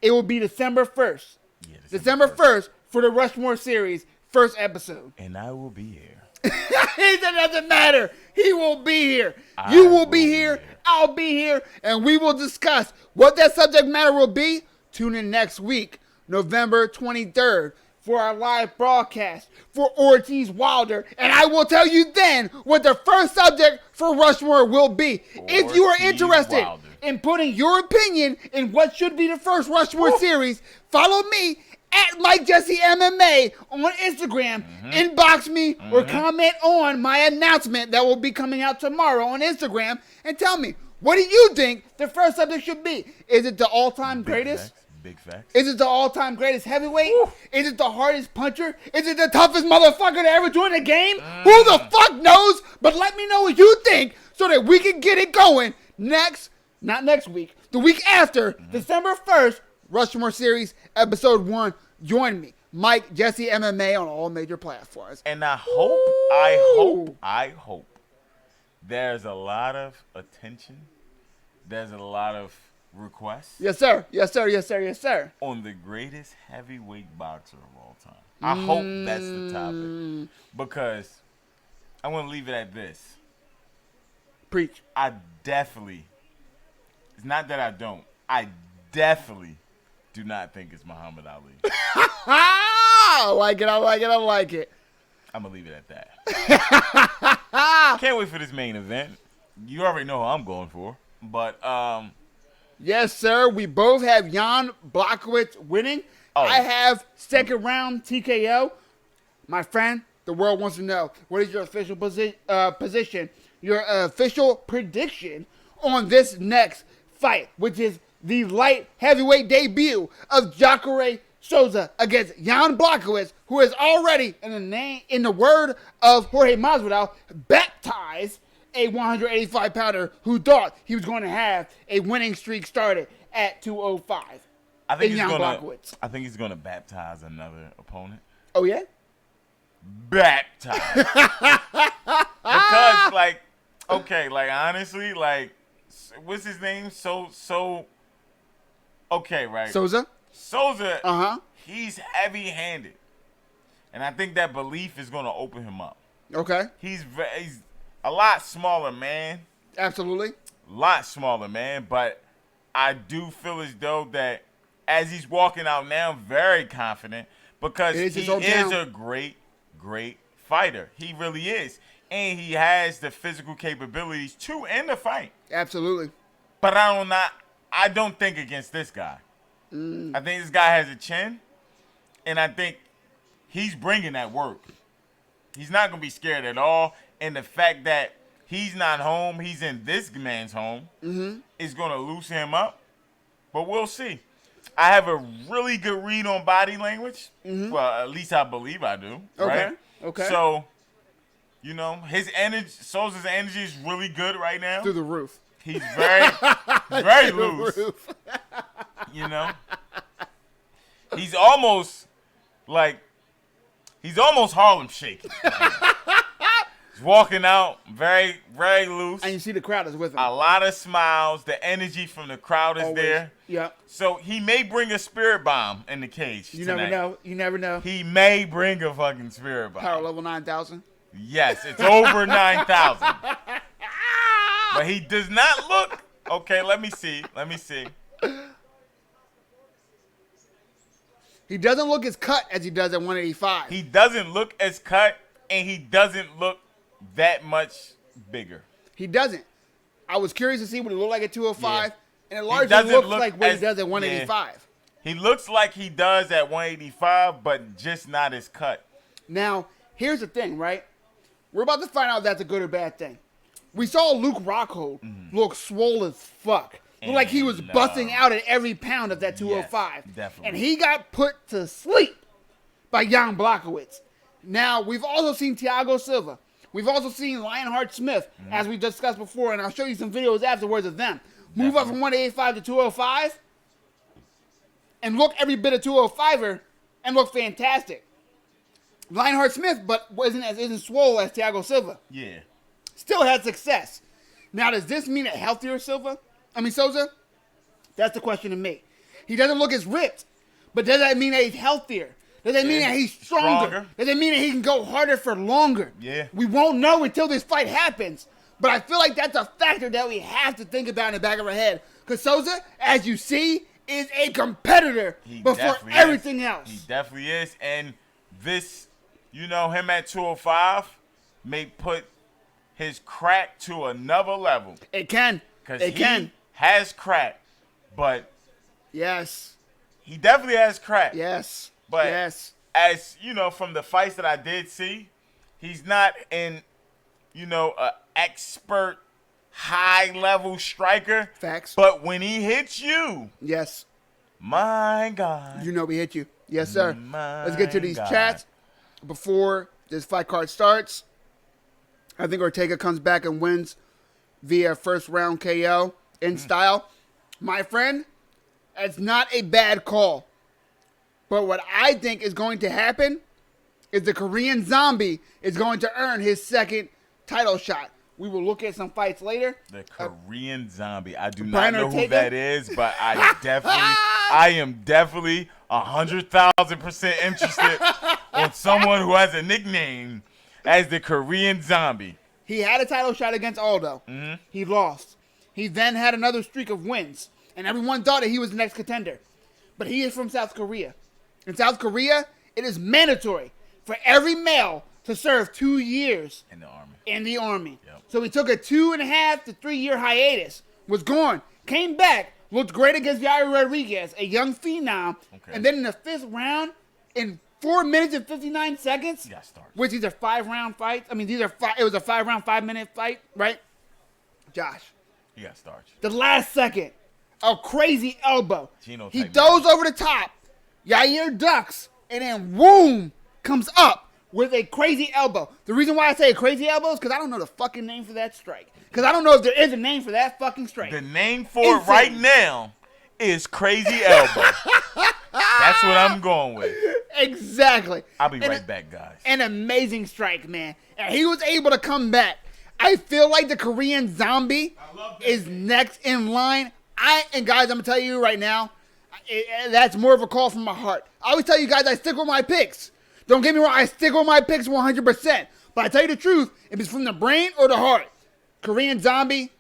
It will be December 1st. Yeah, December 1st for the Rushmore series, first episode. And I will be here. It doesn't matter. He will be here. You will be here. I'll be here. And we will discuss what that subject matter will be. Tune in next week, November 23rd, for our live broadcast for Ortiz Wilder. And I will tell you then what the first subject for Rushmore will be. If you are interested in putting your opinion in what should be the first Rushmore series, follow me at Mike Jesse MMA on Instagram. Inbox me or comment on my announcement that will be coming out tomorrow on Instagram and tell me, what do you think the first subject should be? Is it the all-time greatest? Big facts. Is it the all-time greatest heavyweight? Is it the hardest puncher? Is it the toughest motherfucker to ever join the game? Who the fuck knows? But let me know what you think so that we can get it going not next week, the week after, December 1st, Rushmore Series, Episode 1. Join me, Mike Jesse MMA on all major platforms. And I hope there's a lot of attention. There's a lot of requests. Yes, sir. Yes, sir. Yes, sir. Yes, sir. On the greatest heavyweight boxer of all time. I hope that's the topic. Because I want to leave it at this. Preach. I definitely, it's not that I don't, I definitely do not think it's Muhammad Ali. I like it. I like it. I like it. I'm going to leave it at that. Can't wait for this main event. You already know who I'm going for. But, yes, sir. We both have Jan Blachowicz winning. Oh. I have second round TKO. My friend, the world wants to know, what is your official position, your official prediction on this next fight, which is the light heavyweight debut of Jacare Souza against Jan Blachowicz, who is already, in the word of Jorge Masvidal, baptized a 185-pounder who thought he was going to have a winning streak started at 205. I think he's gonna baptize another opponent. Oh yeah? Baptize. Because honestly, what's his name? Okay, right. Souza, he's heavy-handed. And I think that belief is gonna open him up. Okay. He's a lot smaller man. Absolutely. Lot smaller man, but I do feel as though that as he's walking out now, very confident because he is a great, great fighter. He really is. And he has the physical capabilities to end the fight. Absolutely. But I don't think against this guy. I think this guy has a chin, and I think he's bringing that work. He's not going to be scared at all, and the fact that he's not home, he's in this man's home, is going to loosen him up, but we'll see. I have a really good read on body language. Well, at least I believe I do. Right? Okay. So, you know, his energy, Souza's energy is really good right now. Through the roof. He's very loose. You know, he's almost Harlem shaking. He's walking out very, very loose. And you see the crowd is with him. A lot of smiles. The energy from the crowd is there. Yeah. So he may bring a spirit bomb in the cage You tonight. never know. You never know. He may bring a fucking spirit bomb. Power level 9,000. Yes, it's over 9,000. But he does not look. Okay, let me see. He doesn't look as cut as he does at 185. He doesn't look as cut, and he doesn't look that much bigger. He doesn't. I was curious to see what he looked like at 205, Yeah. and it largely doesn't looks look like what he as- does at 185. He looks like he does at 185, but just not as cut. Now, here's the thing, right? We're about to find out if that's a good or bad thing. We saw Luke Rockhold look swole as fuck. Looked like he was And, busting out at every pound of that 205. Yes, definitely. And he got put to sleep by Jan Blachowicz. Now, we've also seen Thiago Silva. We've also seen Lionheart Smith, as we discussed before, and I'll show you some videos afterwards of them. Move up from 185 to 205 and look every bit of 205er and look fantastic. Lionheart Smith, but isn't swole as Thiago Silva. Yeah. Still had success. Now, does this mean a healthier Souza? That's the question to me. He doesn't look as ripped, but does that mean that he's healthier? Does that mean that he's stronger? Does that mean that he can go harder for longer? Yeah. We won't know until this fight happens, but I feel like that's a factor that we have to think about in the back of our head. Because Souza, as you see, is a competitor before everything else. He definitely is. And this, you know, him at 205 may put his crack to another level. It can. Because It can. has crack, but Yes. he definitely has crack. Yes. But yes. as, you know, from the fights that I did see, he's not an expert high-level striker. Facts. But when he hits you, Yes. my God. You know we hit you. Yes, sir. My Let's get to these God. chats before this fight card starts. I think Ortega comes back and wins via first round KO in style. My friend, it's not a bad call. But what I think is going to happen is the Korean Zombie is going to earn his second title shot. We will look at some fights later. The Korean Zombie. I do not Brian know who Ortega? that is, but I am definitely 100,000% interested on someone who has a nickname as the Korean Zombie. He had a title shot against Aldo. He lost. He then had another streak of wins, and everyone thought that he was the next contender. But he is from South Korea. In South Korea, it is mandatory for every male to serve 2 years In the army. Yep. So he took a 2.5 to 3 year hiatus, was gone, came back, looked great against Yair Rodriguez, a young phenom, and then in the 5th round, in 4 minutes and 59 seconds, He got started. which these are 5-round fights. I mean, it was a 5-round, 5-minute fight, right? Josh, He got starched. the last second, a crazy elbow. Gino He type throws over the top. Yair ducks, and then boom, comes up with a crazy elbow. The reason why I say a crazy elbow is because I don't know the fucking name for that strike. Because I don't know if there is a name for that fucking strike. The name for it right now is Crazy Elbow. That's what I'm going with. Exactly. I'll be right back, guys. An amazing strike, man. And he was able to come back. I feel like the Korean Zombie is next in line. And guys, I'm going to tell you right now, that's more of a call from my heart. I always tell you guys I stick with my picks. Don't get me wrong, I stick with my picks 100%. But I tell you the truth, if it's from the brain or the heart, Korean Zombie,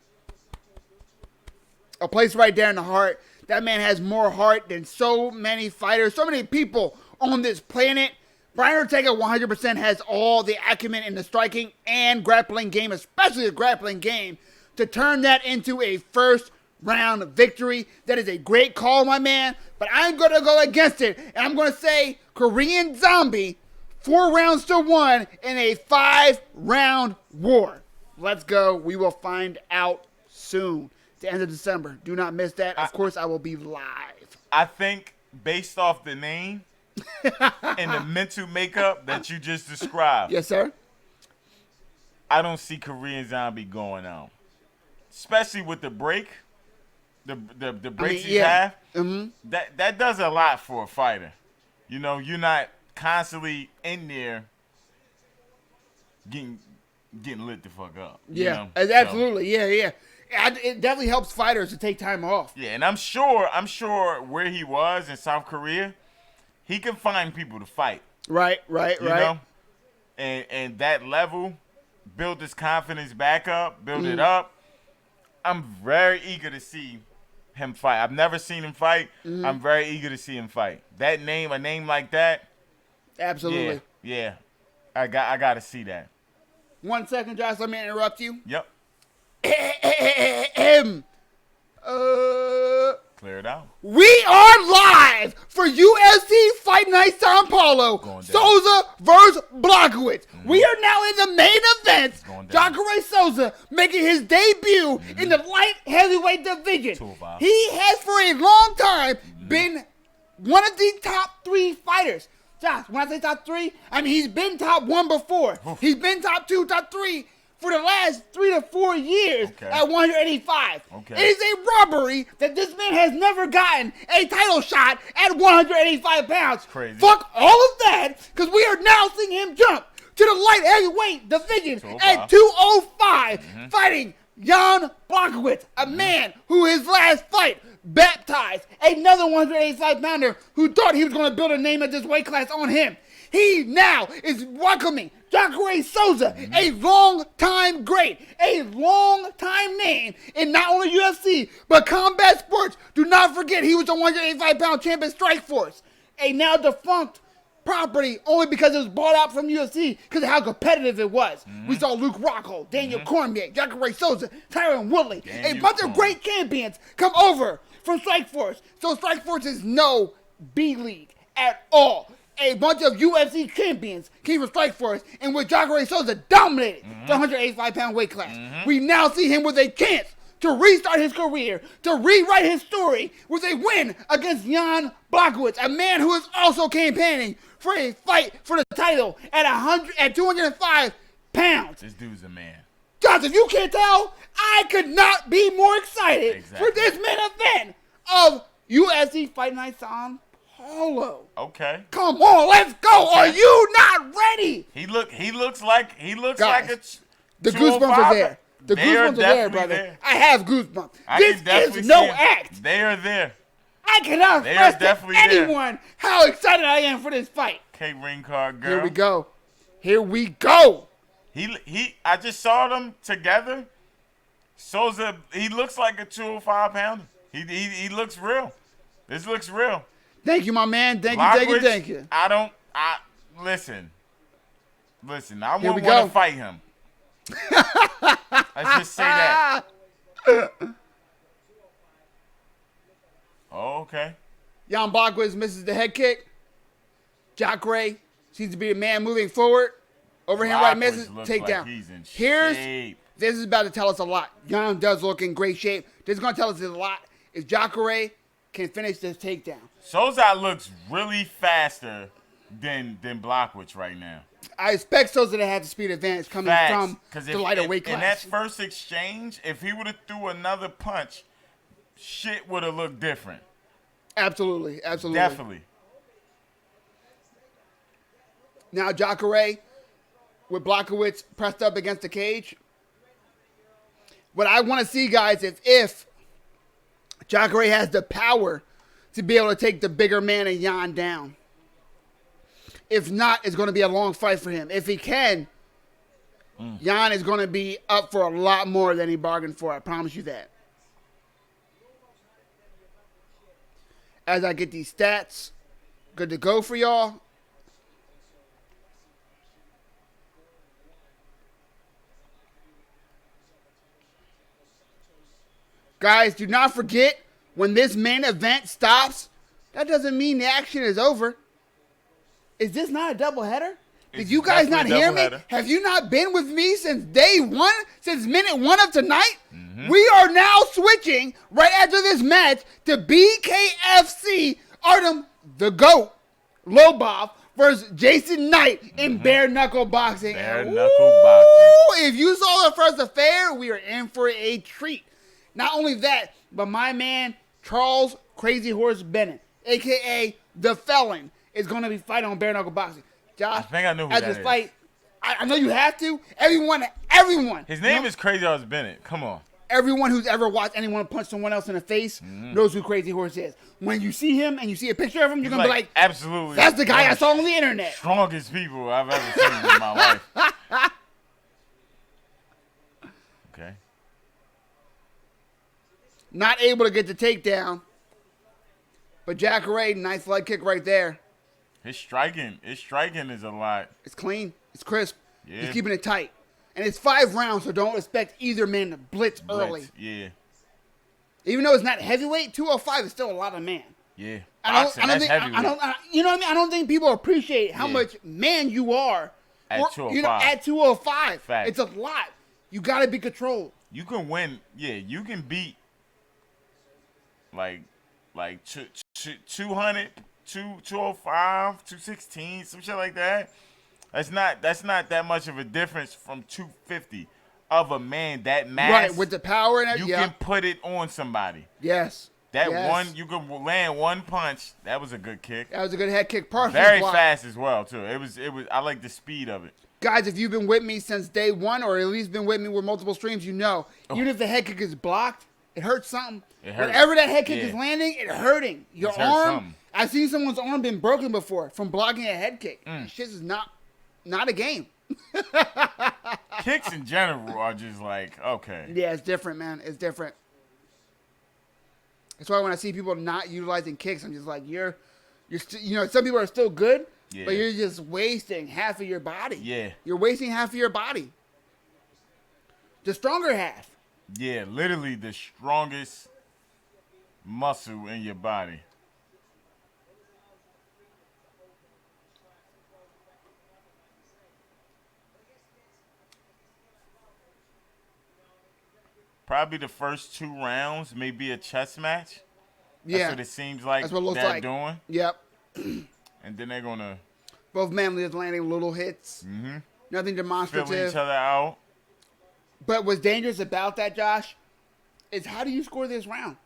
a place right there in the heart. That man has more heart than so many fighters, so many people on this planet. Brian Ortega 100% has all the acumen in the striking and grappling game, especially the grappling game, to turn that into a first round victory. That is a great call, my man. But I'm going to go against it. And I'm going to say Korean Zombie, 4 rounds to 1 in a 5-round war. Let's go. We will find out soon. The end of December. Do not miss that. Of course, I will be live. I think based off the name and the mental makeup that you just described, Yes, sir. I don't see Korean Zombie going out. Especially with the break, the breaks he's have. Mm-hmm. That does a lot for a fighter. You know, you're not constantly in there getting lit the fuck up. Yeah, you know? absolutely. Yeah. It definitely helps fighters to take time off. Yeah, and I'm sure where he was in South Korea, he can find people to fight. Right. You know? And that level, build his confidence back up, build it up. I'm very eager to see him fight. I've never seen him fight. I'm very eager to see him fight. A name like that. Absolutely. Yeah. I got to see that. 1 second, Josh. Let me interrupt you. Yep. Clear it out. We are live for UFC Fight Night Sao Paulo. Going down. Souza versus Blachowicz. We are now in the main event. going down. Jacare Souza making his debut in the light heavyweight division. 205. He has for a long time been one of the top 3 fighters. Josh, when I say top 3, I mean he's been top 1 before. He's been top 2, top 3 for the last 3 to 4 years at 185. Okay. It is a robbery that this man has never gotten a title shot at 185 pounds. Crazy. Fuck all of that, because we are now seeing him jump to the light heavyweight division 205. at 205, fighting Jan Blachowicz, a man who his last fight baptized another 185 pounder who thought he was going to build a name at this weight class on him. He now is welcoming Jacare Souza, a long-time great, a long-time name in not only UFC, but combat sports. Do not forget he was a 185-pound champion Strikeforce, a now defunct property only because it was bought out from UFC because of how competitive it was. We saw Luke Rockhold, Daniel Cormier, Jacare Souza, Tyron Woodley, a bunch of great champions come over from Strikeforce. So Strikeforce is no B-League at all. A bunch of UFC champions came from Strikeforce, in which Jacare Souza dominated the 185-pound weight class. We now see him with a chance to restart his career, to rewrite his story with a win against Jan Blachowicz, a man who is also campaigning for a fight for the title at 205 pounds. This dude's a man. Josh, if you can't tell, I could not be more excited for this main event of UFC Fight Night Sao Paulo. Okay. Come on, let's go. Are you not ready? He looks like Guys, the 205. goosebumps are there. The They are goosebumps are there, definitely brother. there. I have goosebumps. I This can definitely is no see 'em. act. They are there. I cannot They are express to definitely there. anyone how excited I am for this fight. K ring card girl. Here we go. Here we go. I just saw them together. Souza, he looks like a 205 pounder. He looks real. This looks real. Thank you, my man. Thank Blachowicz, you. Listen, I Here we wouldn't go. want to fight him. Let's just say that. Oh, okay. Jan Blachowicz misses the head kick. Jacare seems to be the man moving forward. Overhand right misses. looks Takedown. like he's in Here's shape. This is about to tell us a lot. Jan does look in great shape. This is going to tell us a lot. If Jacare can finish this takedown. Souza looks really faster than Blachowicz right now. I expect Souza to have the speed advantage coming from the lighter weight class. In that first exchange, if he would have threw another punch, shit would have looked different. Absolutely. Definitely. Now Jacare with Blachowicz pressed up against the cage. What I want to see, guys, is if Jacare has the power to be able to take the bigger man and Jan down. If not, it's going to be a long fight for him. If he can, Jan is going to be up for a lot more than he bargained for. I promise you that. As I get these stats good to go for y'all. Guys, do not forget, when this main event stops, that doesn't mean the action is over. Is this not a doubleheader? Did It's you guys not definitely a hear me? doubleheader. Have you not been with me since day one? Since minute one of tonight? Mm-hmm. We are now switching, right after this match, to BKFC Artem the GOAT Lobov versus Jason Knight in bare knuckle boxing. Bare And knuckle boxing. if you saw the first affair, we are in for a treat. Not only that, but my man Charles Crazy Horse Bennett, a.k.a. The Felon, is going to be fighting on bare knuckle boxing. Josh, I think I know who at that this is. fight, I know you have to. Everyone. His name is Crazy Horse Bennett. Come on. Everyone who's ever watched anyone punch someone else in the face Mm-hmm. knows who Crazy Horse is. When you see him and you see a picture of him, you're going to be like, absolutely. that's the guy one I of saw on the internet. Strongest people I've ever seen in my life. Okay. Not able to get the takedown. But Jacare, nice leg kick right there. His striking is a lot. It's clean. It's crisp. Yeah. He's keeping it tight. And it's 5 rounds, so don't expect either man to blitz early. Yeah. Even though it's not heavyweight, 205 is still a lot of man. Yeah. I Boxing, don't that's think, heavyweight. you know what I mean? I don't think people appreciate how Yeah. much man you are. At Or, 205. at 205. Fact. It's a lot. You got to be controlled. You can win. Yeah, you can beat like 200, 205, 216, some shit like that. That's not that much of a difference from 250 of a man that mass. Right, with the power and you yeah. can put it on somebody. Yes. That Yes. one, you can land one punch. That was a good kick. That was a good head kick. Partially Very blocked. fast as well too. It was. I like the speed of it. Guys, if you've been with me since day one, or at least been with me with multiple streams, you know, even if the head kick is blocked, it hurts something. It hurts. Whenever that head kick Yeah. is landing, it's hurting. Your It hurts arm, something. I've seen someone's arm been broken before from blocking a head kick. Shit is not a game. Kicks in general are just like okay. Yeah, it's different, man. It's different. That's why when I see people not utilizing kicks, I'm just like, you're some people are still good, Yeah. but you're just wasting half of your body. Yeah. You're wasting half of your body. The stronger half. Yeah, literally the strongest muscle in your body. Probably the first 2 rounds may be a chess match. That's Yeah. what it seems like That's what it looks they're like. doing. Yep. And then they're going to Both men just landing little hits. Nothing fill demonstrative. each other out. But what's dangerous about that, Josh, is how do you score this round?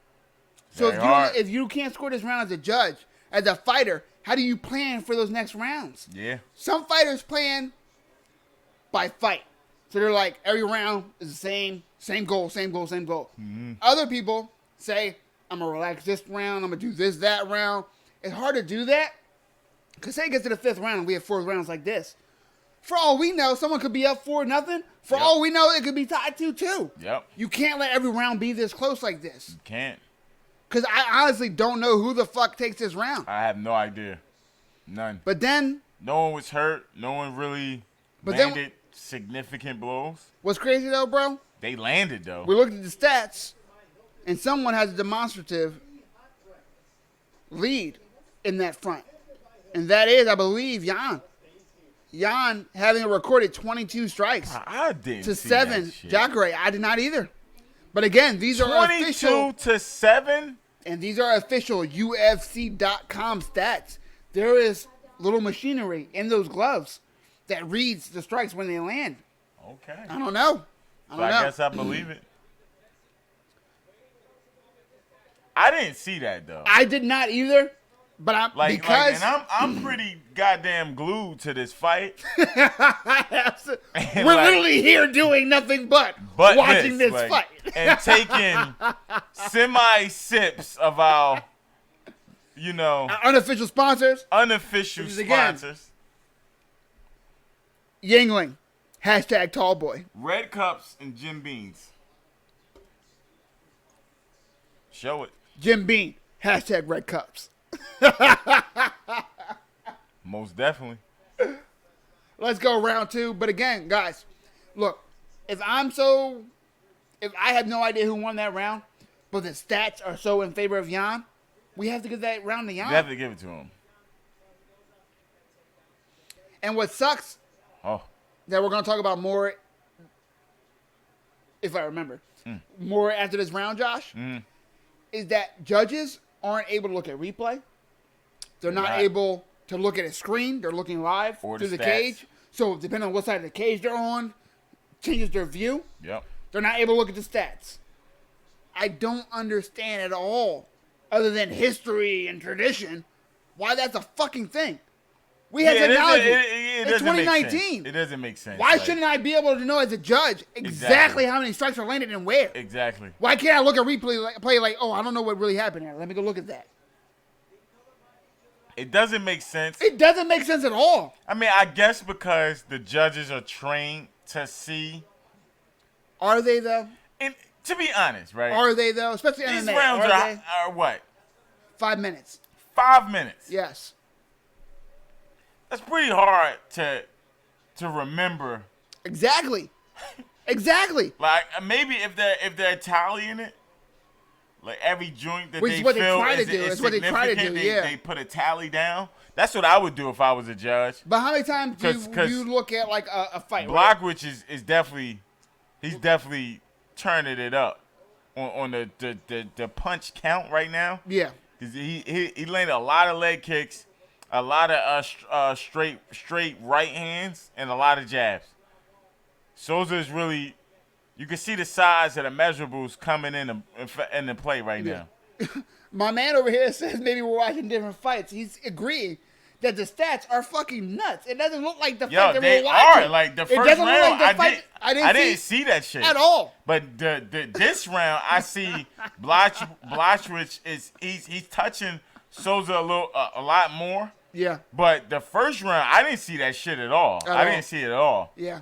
So Very hard. if you can't score this round as a judge, as a fighter, how do you plan for those next rounds? Yeah. Some fighters plan by fight. So they're like, every round is the same goal, same goal, same goal. Other people say, I'm going to relax this round, I'm going to do this, that round. It's hard to do that. Because say it gets to the 5th round and we have 4 rounds like this. For all we know, someone could be up 4-0. For Yep. all we know, it could be tied 2-2. Yep. You can't let every round be this close like this. Can't. Because I honestly don't know who the fuck takes this round. I have no idea. None. But then, No one was hurt. No one really But then- landed significant blows. what's crazy though, bro? They landed, though. We looked at the stats, and someone has a demonstrative lead in that front. And that is, I believe, Jan. Jan having a recorded 22 strikes I didn't to see 7 that shit. Jacare. I did not either. But again, these are 22 official, to 7? and these are official UFC.com stats. There is little machinery in those gloves that reads the strikes when they land. Okay. I don't know. I So don't I know. guess I believe it. I didn't see that, though. I did not either. But I'm because and I'm pretty goddamn glued to this fight. we're like- literally here doing nothing but watching this like, fight. and taking semi sips of our, Unofficial sponsors, unofficial Which is, again, sponsors. Yingling, hashtag Tallboy. Red Cups and Jim Beans. Show it. Jim Bean, hashtag Red Cups. Most definitely. Let's go round 2. But again, guys, look, if I have no idea who won that round, but the stats are so in favor of Jan, we have to give that round to Jan. You have to give it to him. And what sucks that we're going to talk about more, if I remember, more after this round, Josh, is that judges aren't able to look at replay. They're not able to look at a screen. They're looking live Or through the stats. cage. So depending on what side of the cage they're on, changes their view. Yep. They're not able to look at the stats. I don't understand at all, other than history and tradition, why that's a fucking thing. We have technology. It It's doesn't make 2019. sense. It doesn't make sense. Why shouldn't I be able to know as a judge exactly how many strikes are landed and where? Exactly. Why can't I look at replay play like, oh, I don't know what really happened there. Let me go look at that. It doesn't make sense. It doesn't make sense at all. I mean, I guess because the judges are trained to see. Are they though? And to be honest, right? Are they though? Especially These MMA. rounds Are they? are what? 5 minutes. 5 minutes. Yes. That's pretty hard to remember. Exactly. Exactly. Like maybe if they're tallying it, like every joint that Which they is what they feel try to is, do. is That's what they try to significant, do, yeah. They put a tally down. That's what I would do if I was a judge. But how many times do 'Cause you look at like a fight? Right? Blockwich is definitely turning it up on the punch count right now. Yeah. Cause he landed a lot of leg kicks, a lot of straight right hands, and a lot of jabs. Souza is really, you can see the size of the measurables coming in the play right now. My man over here says maybe we're watching different fights. He's agreeing that the stats are fucking nuts. It doesn't look like the fight that They we're watching. are like the It first doesn't look round. like the fight I didn't see that shit at all. But this round, I see Blachowicz he's touching Souza a lot more. Yeah. But the first round, I didn't see that shit at all. I didn't see it at all. Yeah.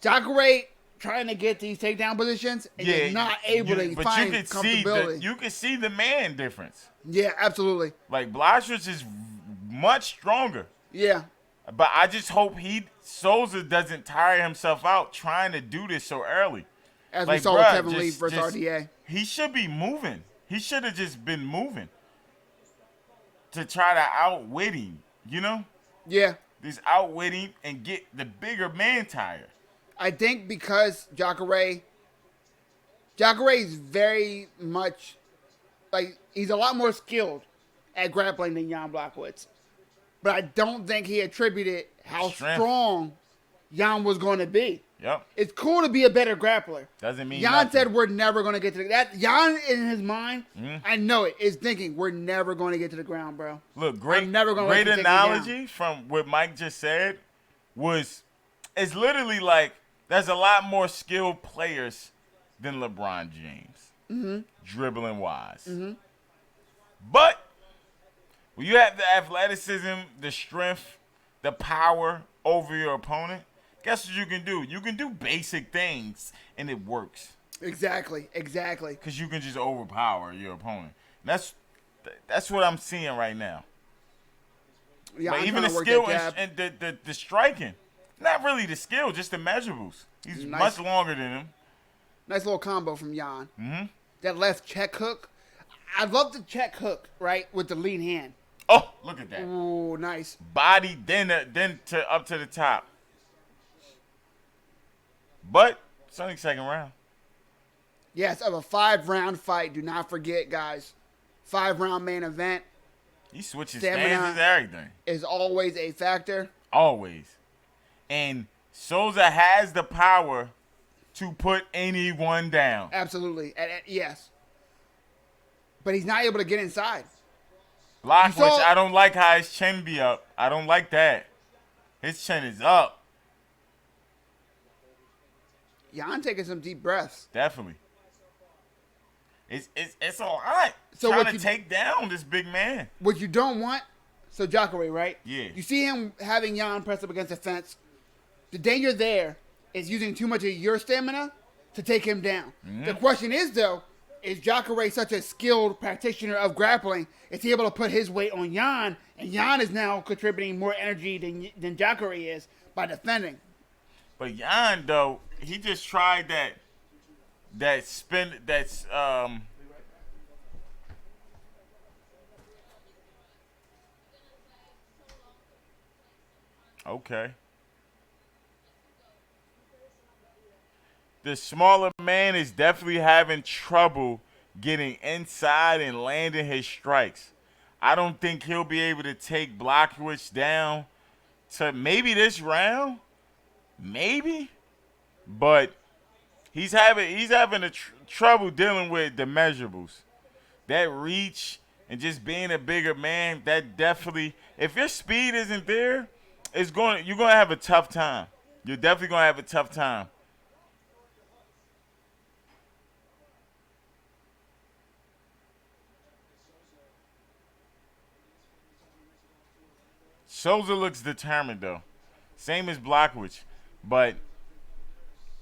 Jacare trying to get these takedown positions and is not able to but find you could comfortability. you could see the man difference. Yeah, absolutely. Like Blachowicz is much stronger. Yeah. But I just hope Souza doesn't tire himself out trying to do this so early. As Like, we saw with bruh, Kevin Lee versus RDA. He should be moving. He should have just been moving to try to outwit him, you know? Yeah. Just outwit him and get the bigger man tired. I think because Jacare is very much, like, he's a lot more skilled at grappling than Jan Blachowicz. But I don't think he attributed how strong Jan was going to be. Yep. It's cool to be a better grappler. Doesn't mean Jan nothing. said we're never going to get to that. Jan in his mind, I know it, is thinking we're never going to get to the ground, bro. Look, I'm never gonna let great you take me analogy from what Mike just said it's literally like there's a lot more skilled players than LeBron James, dribbling wise. But when you have the athleticism, the strength, the power over your opponent, guess what you can do? You can do basic things, and it works. Exactly. Because you can just overpower your opponent. That's what I'm seeing right now. Yeah, Like I'm even trying the to work skill that jab. and the striking. Not really the skill, just the measurables. He's Nice. much longer than him. Nice little combo from Jan. That left check hook. I love the check hook, right, with the lean hand. Oh, look at that. Ooh, nice. Body, then to up to the top. But it's only second round. Yes, of a 5-round fight. Do not forget, guys. 5-round main event He switches Stamina. stances, everything. is always a factor. Always. And Souza has the power to put anyone down. Absolutely. Yes. But he's not able to get inside. Blachowicz, You saw- I don't like how his chin be up. I don't like that. His chin is up. Jan taking some deep breaths. Definitely. It's a lot. So Trying what to you- take down this big man. What you don't want, so Jacare, right? Yeah. You see him having Jan press up against the fence. The danger there is using too much of your stamina to take him down. The question is, though, is Jacare such a skilled practitioner of grappling? Is he able to put his weight on Jan? And Jan is now contributing more energy than Jacare is by defending. But Jan, though, he just tried that Okay. The smaller man is definitely having trouble getting inside and landing his strikes. I don't think he'll be able to take Blockowicz down to maybe this round, maybe, but he's having a trouble dealing with the measurables. That reach and just being a bigger man, that definitely, if your speed isn't there, you're gonna have a tough time. You're definitely gonna have a tough time. Souza looks determined though, same as Blockowicz, but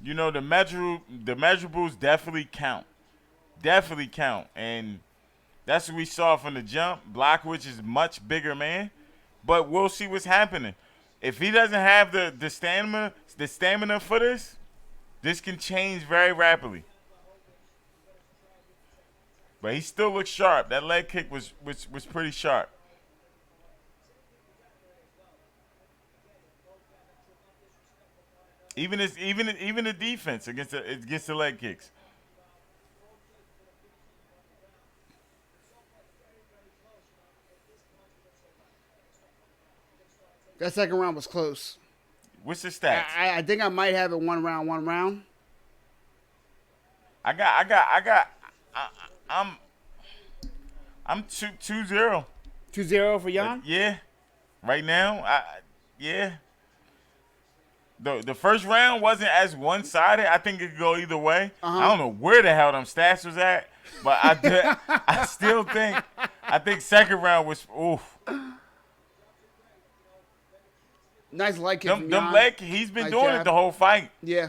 you know the measurables definitely count, and that's what we saw from the jump. Blockowicz is much bigger man, but we'll see what's happening. If he doesn't have the stamina for this can change very rapidly. But he still looks sharp. That leg kick was pretty sharp. Even the defense against the leg kicks. That second round was close. What's the stats? I think I might have it one round. I'm 2-0. 2-0 for Jan? Yeah. Right now, yeah. The first round wasn't as one-sided. I think it could go either way. I don't know where the hell them stats was at, but I still think second round was oof. Nice leg kick from Them Jan. leg, he's been Nice doing jab. it the whole fight. Yeah.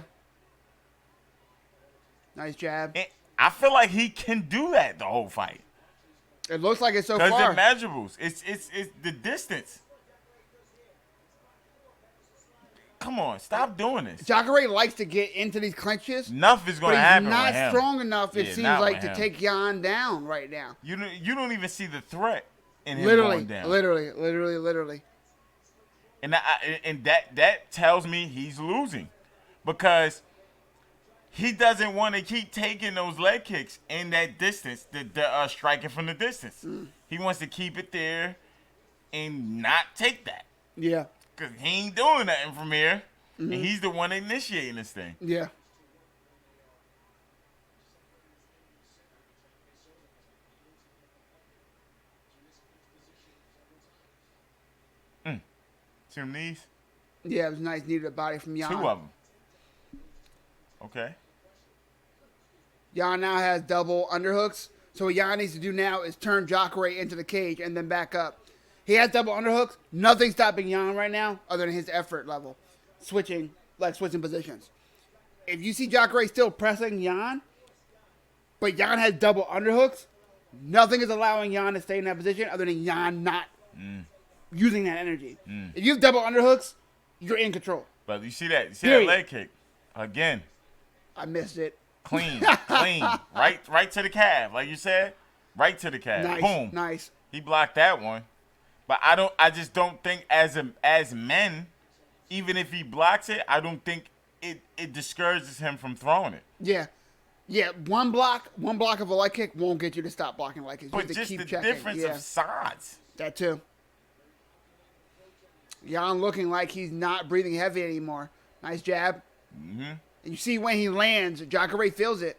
Nice jab. And I feel like he can do that the whole fight. It looks like it so Because far. the measurables. It's the distance. Come on, stop doing this. Jacare likes to get into these clinches, Enough is going but to he's happen not with him. strong enough, it Yeah, seems not like, with to him. take Jan down right now. You don't even see the threat in him Literally, going down. literally. And that tells me he's losing, because he doesn't want to keep taking those leg kicks in that distance, the striking from the distance. He wants to keep it there and not take that, Yeah, because he ain't doing nothing from here, and he's the one initiating this thing. yeah. See them knees? Yeah, it was nice knee to the body from Jan. 2 of them. Okay. Jan now has double underhooks. So what Jan needs to do now is turn Jacare into the cage and then back up. He has double underhooks. Nothing stopping Jan right now other than his effort level. Switching positions. If you see Jacare still pressing Jan, but Jan has double underhooks, nothing is allowing Jan to stay in that position other than Jan not using that energy. If you have double underhooks, you're in control. But you see that Period. leg kick again. I missed it. Clean. Right to the calf, like you said. Right to the calf. Nice, Boom. nice. He blocked that one. But I just don't think as men, even if he blocks it, I don't think it discourages him from throwing it. Yeah. Yeah, one block of a leg kick won't get you to stop blocking leg kicks. You But have to just keep the checking. difference Yeah, of size. that too. Jan looking like he's not breathing heavy anymore. Nice jab. And you see when he lands, Jacare feels it.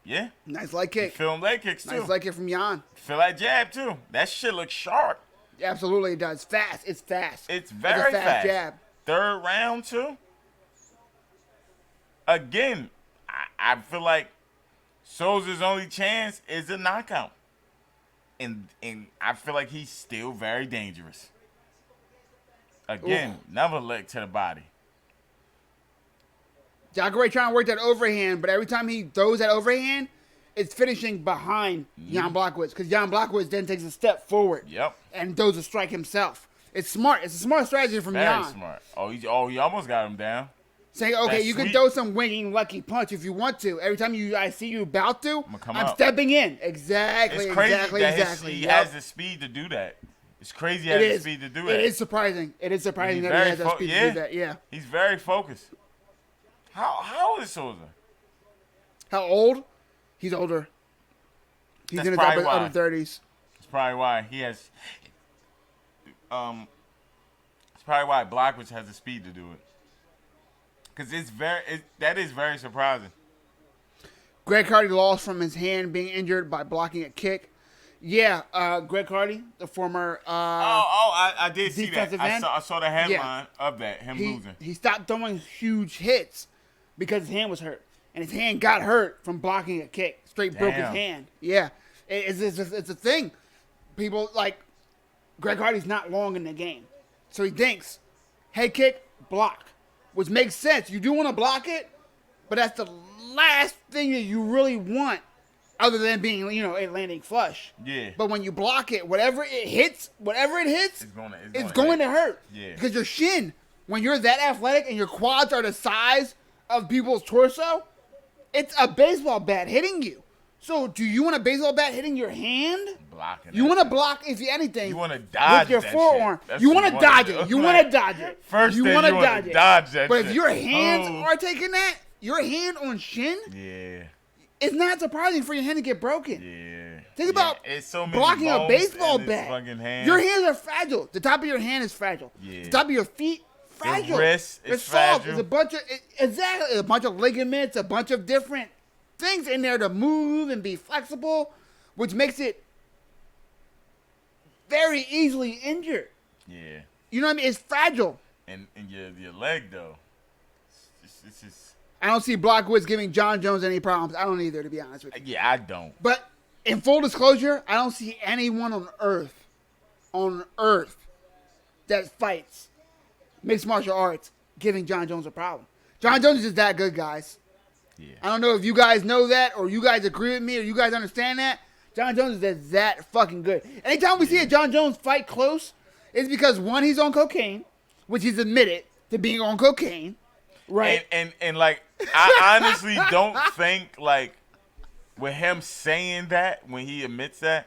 Yeah. Nice leg You kick. feel leg kicks too. Nice leg kick from Jan. Feel that jab too. That shit looks sharp. Absolutely, it does. Fast. It's fast. It's It's very a fast jab. Third round too. Again, I feel like Souza's only chance is a knockout. And I feel like he's still very dangerous. Again, another leg to the body. Jacare trying to work that overhand, but every time he throws that overhand, it's finishing behind Jan Blockowicz, because Jan Blockowicz then takes a step forward. Yep. And throws a strike himself. It's smart. It's a smart strategy from Very Jan. smart. Oh, he almost got him down. Saying, okay, That's you can sweet. throw some winging lucky punch if you want to. Every time I see you about to, come I'm out. stepping in. Exactly, It's crazy exactly, that exactly. he Yep. has the speed to do that. It's crazy he It has the is. speed to do that. It is surprising. It is surprising He's that he very has that speed to do that. Yeah. He's very focused. How old is Souza? How old? He's older. He's That's in his probably upper why. 30s. It's probably why he has. It's probably why Blachowicz has the speed to do it. Because that is very surprising. Greg Hardy lost from his hand being injured by blocking a kick. Yeah, Greg Hardy, the former I did see that. defensive I end? saw the headline of that, him he, losing. he stopped throwing huge hits because his hand was hurt. And his hand got hurt from blocking a kick. Straight broke his Damn. hand. Yeah. It's a thing. People, like, Greg Hardy's not long in the game. So he thinks, head kick, block. Which makes sense. You do want to block it, but that's the last thing that you really want other than being, it landing flush. Yeah. But when you block it, whatever it hits, it's going to hurt. Yeah. Because your shin, when you're that athletic and your quads are the size of people's torso, it's a baseball bat hitting you. So do you want a baseball bat hitting your hand? Blocking. You want to block, if anything, You wanna dodge with your that forearm. shit. That's You what want you to wanna dodge do. it. You want to dodge it. First you thing, wanna you wanna dodge it. dodge that But shit. if your hands Oh. are taking that, your hand on shin, Yeah. it's not surprising for your hand to get broken. Yeah. Think about it's so many blocking a bones baseball in this bat. fucking hand. Your hands are fragile. The top of your hand is fragile. Yeah. The top of your feet, fragile. wrist is it's soft. fragile. It's a bunch of exactly a bunch of ligaments, a bunch of different things in there to move and be flexible, which makes it very easily injured. Yeah. You know what I mean? It's fragile. And your leg though. It's just I don't see Blachowicz giving John Jones any problems. I don't either, to be honest with you. yeah, I don't. But in full disclosure, I don't see anyone on earth that fights mixed martial arts giving John Jones a problem. John Jones is just that good, guys. Yeah. I don't know if you guys know that or you guys agree with me or you guys understand that. John Jones is that fucking good. Anytime we see a John Jones fight close, it's because, one, he's on cocaine, which he's admitted to being on cocaine, right? And like, I honestly don't think, like, with him saying that, when he admits that,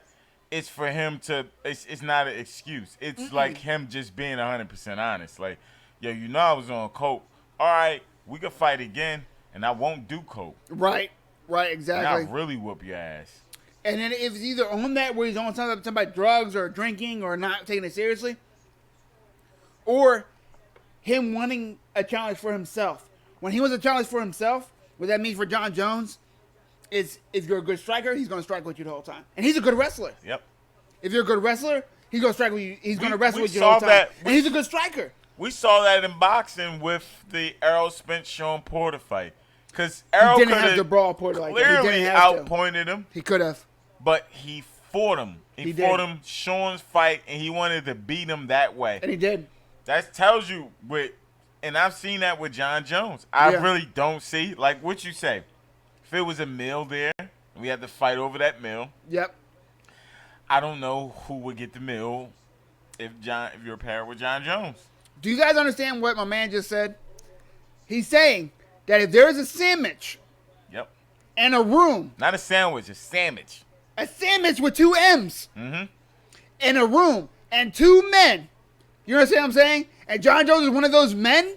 it's for him to, it's not an excuse. It's like him just being 100% honest. Like, yo, I was on coke. All right, we could fight again, and I won't do coke. Right, And exactly. I'll really whoop your ass. And then if it's either on that where he's on something about drugs or drinking or not taking it seriously, or him wanting a challenge for himself. When he wants a challenge for himself, what that means for John Jones is if you're a good striker, he's going to strike with you the whole time. And he's a good wrestler. Yep. If you're a good wrestler, he's going to strike with you. He's going to wrestle we with you the whole saw time. that- And he's a good striker. We saw that in boxing with the Errol Spence Sean Porter fight. Because Errol He could didn't have to have brawl Porter like that. He clearly didn't have to. outpointed him, He could have. but he fought him. He did. fought him Sean's fight, and he wanted to beat him that way. And he did. That tells you and I've seen that with John Jones. I Yeah. really don't see, like what you say. If it was a meal there, we had to fight over that meal. Yep. I don't know who would get the meal if you're paired with John Jones. Do you guys understand what my man just said? He's saying that if there is a sandwich Yep. in a room, Not a sandwich, a sandwich. a sandwich with two M's Mm-hmm. in a room and two men, you understand what I'm saying? And John Jones is one of those men,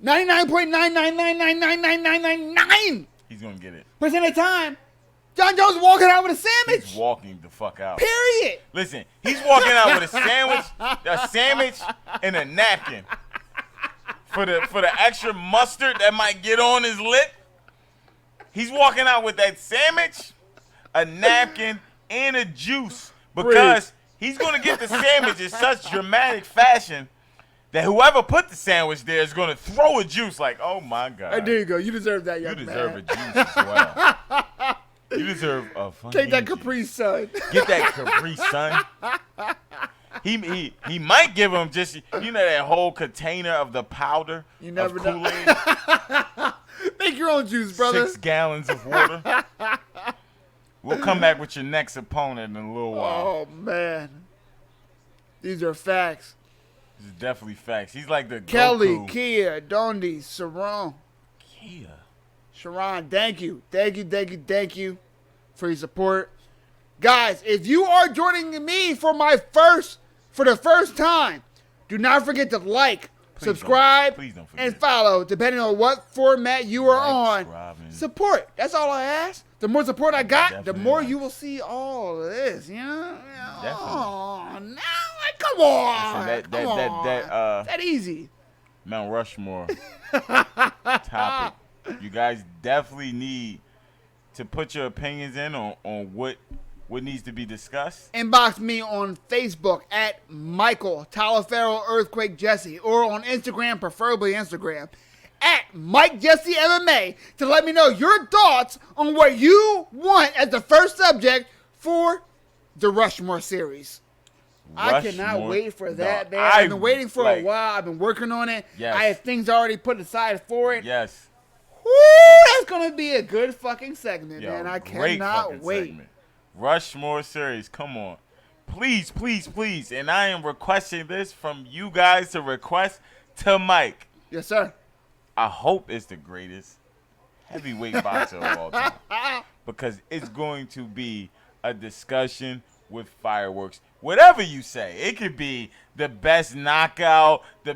99.9999999% He's going to get it. of the time, John Jones is walking out with a sandwich. He's walking the fuck out. Period. Listen, he's walking out with a sandwich and a napkin. For the extra mustard that might get on his lip. He's walking out with that sandwich, a napkin, and a juice. Because he's going to get the sandwich in such dramatic fashion that whoever put the sandwich there is going to throw a juice like, oh my God. There you go. You deserve that, young You man. deserve a juice as well. You deserve a fucking Take that juice. Capri Sun. Get that Capri Sun. He might give him just that whole container of the powder You never of know. Kool-Aid, Make your own juice, brother. 6 gallons of water. We'll come back with your next opponent in a little while. Oh, man. These are facts. This is definitely facts. He's like the Kelly, Goku. Kia, Dondi, Sharon. Kia. Sharon, thank you for your support. Guys, if you are joining me for the first time, do not forget to like, subscribe, please don't forget. and follow, depending on what format you are on. Subscribe, and Support. That's all I ask. The more support I got, the Definitely more likes. you will see all of this. You know? Definitely. Oh, now, come on. Listen, Come on. That easy. Mount Rushmore topic. You guys definitely need to put your opinions in on what needs to be discussed. Inbox me on Facebook at Michael Talaferro Earthquake Jesse, or on Instagram, preferably Instagram, at Mike Jesse MMA, to let me know your thoughts on what you want as the first subject for the Rushmore series. I cannot Rushmore, wait for that, dog. man. I've been waiting for a while. I've been working on it. Yes. I have things already put aside for it. Yes. Woo, that's going to be a good fucking segment, Yo, man. I great cannot fucking wait. segment. Rushmore series, come on. Please, please, please. And I am requesting this from you guys to request to Mike. Yes, sir. I hope it's the greatest heavyweight boxer of all time. Because it's going to be a discussion with fireworks. Whatever you say. It could be the best knockout, the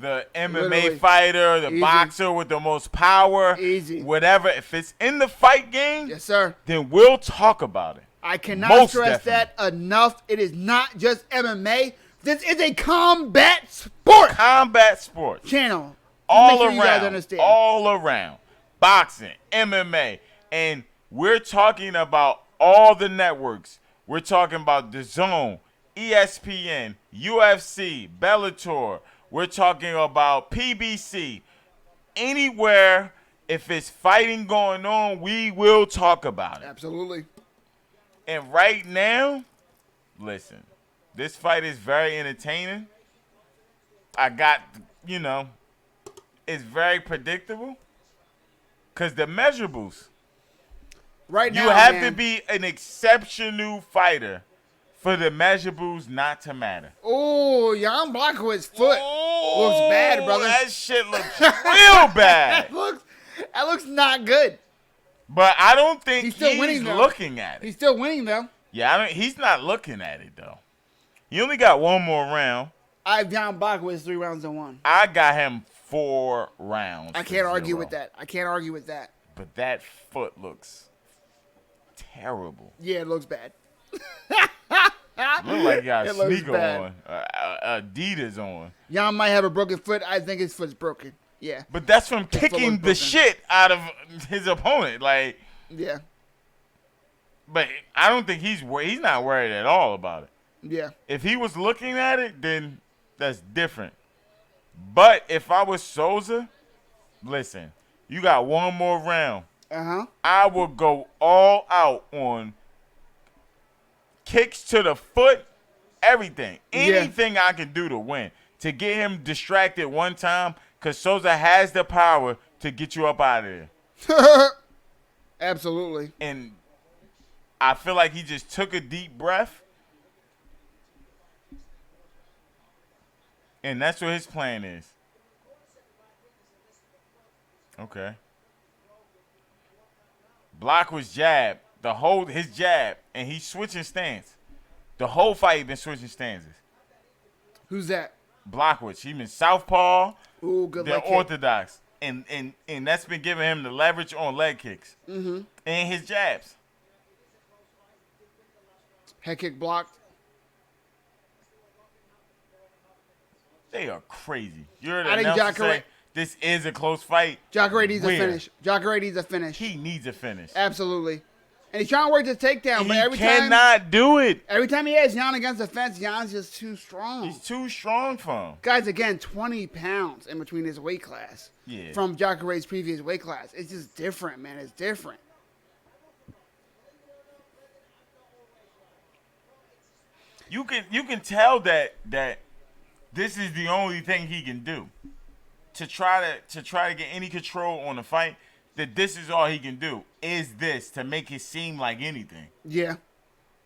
MMA Literally. fighter, the Easy. boxer with the most power. Easy. Whatever. If it's in the fight game, Yes, sir. then we'll talk about it. I cannot Most stress definitely. that enough. It is not just MMA. This is a combat sport Combat sports. channel. All Make sure you guys around. understand. All around. Boxing, MMA. And we're talking about all the networks. We're talking about DAZN, ESPN, UFC, Bellator. We're talking about PBC. Anywhere, if it's fighting going on, we will talk about it. Absolutely. And right now, listen, this fight is very entertaining. I got, it's very predictable. Because the measurables, Right now, you have man. to be an exceptional fighter for the measurables not to matter. Oh, Jan Blachowicz' foot looks bad, brother. That shit looks real bad. That looks not good. But I don't think He's he's, still winning, though. looking at it. He's still winning, though. Yeah, he's not looking at it, though. He only got one more round. I have Jan Blachowicz 3 rounds and 1. I got him 4 rounds. I to can't argue 0. with that. I can't argue with that. But that foot looks terrible. Yeah, it looks bad. Look like he got It a looks sneaker bad. on, Adidas on. Jan might have a broken foot. I think his foot's broken. Yeah. But that's from foot was kicking the broken. shit out of his opponent. Like, Yeah. but I don't think he's not worried at all about it. Yeah. If he was looking at it, then that's different. But if I was Souza, listen, you got one more round. Uh-huh. I will go all out on kicks to the foot, everything. Yeah. Anything I can do to win. To get him distracted one time, because Souza has the power to get you up out of there. Absolutely. And I feel like he just took a deep breath. And that's what his plan is. Okay. Block was jab. His jab. And he's switching stance. The whole fight he been switching stances. Who's that? Blockwitz. He been southpaw. Ooh, good They're leg kick. orthodox. And that's been giving him the leverage on leg kicks. Mm-hmm. And his jabs. Head kick blocked. They are crazy. You're the I think announcer Jacare- say this is a close fight. Jacare needs a Where? finish. Jacare needs a finish. He needs a finish. Absolutely. And he's trying to work the takedown, but He every cannot do it. time he has Jan against the fence, Jan's just too strong. He's too strong for him. Guys, again, 20 pounds in between his weight class. Yeah. From Jacare's previous weight class. It's just different, man. It's different. You can tell that this is the only thing he can do to try to get any control on the fight. That this is all he can do is this to make it seem like anything. Yeah.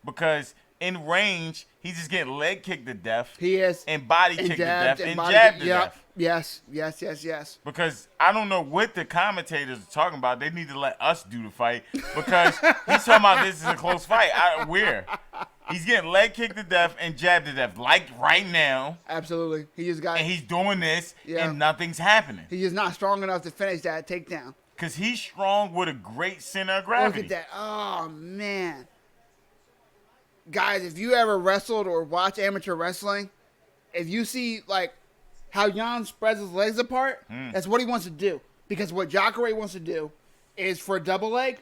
Because in range, he's just getting leg kicked to death. He is. And body kicked to death. And jabbed to death. Yes. Because I don't know what the commentators are talking about. They need to let us do the fight. Because he's talking about this is a close fight. Where? He's getting leg kicked to death and jabbed to death. Like right now. Absolutely. He just got. And he's doing this and nothing's happening. He's just not strong enough to finish that takedown. Because he's strong with a great center of gravity. Look at that. Oh, man. Guys, if you ever wrestled or watch amateur wrestling, if you see, like, how Jan spreads his legs apart, that's what he wants to do. Because what Jacare wants to do is for a double leg,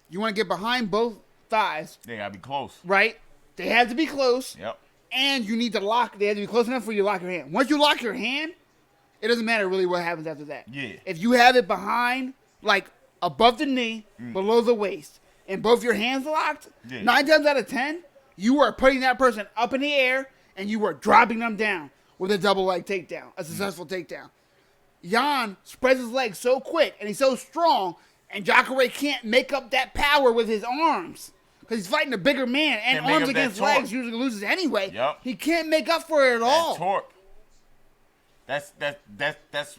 you want to get behind both thighs. They got to be close. Right? They have to be close. Yep. And you need to lock. They have to be close enough for you to lock your hand. Once you lock your hand, it doesn't matter really what happens after that. Yeah. If you have it behind, like, above the knee, below the waist, and both your hands locked, 9 times out of 10, you are putting that person up in the air, and you are dropping them down with a double leg takedown, a successful takedown. Jan spreads his legs so quick, and he's so strong, and Jacare can't make up that power with his arms. Because he's fighting a bigger man, and Can't make arms up that against torque. legs usually loses anyway. Yep. He can't make up for it at all. That torque. That's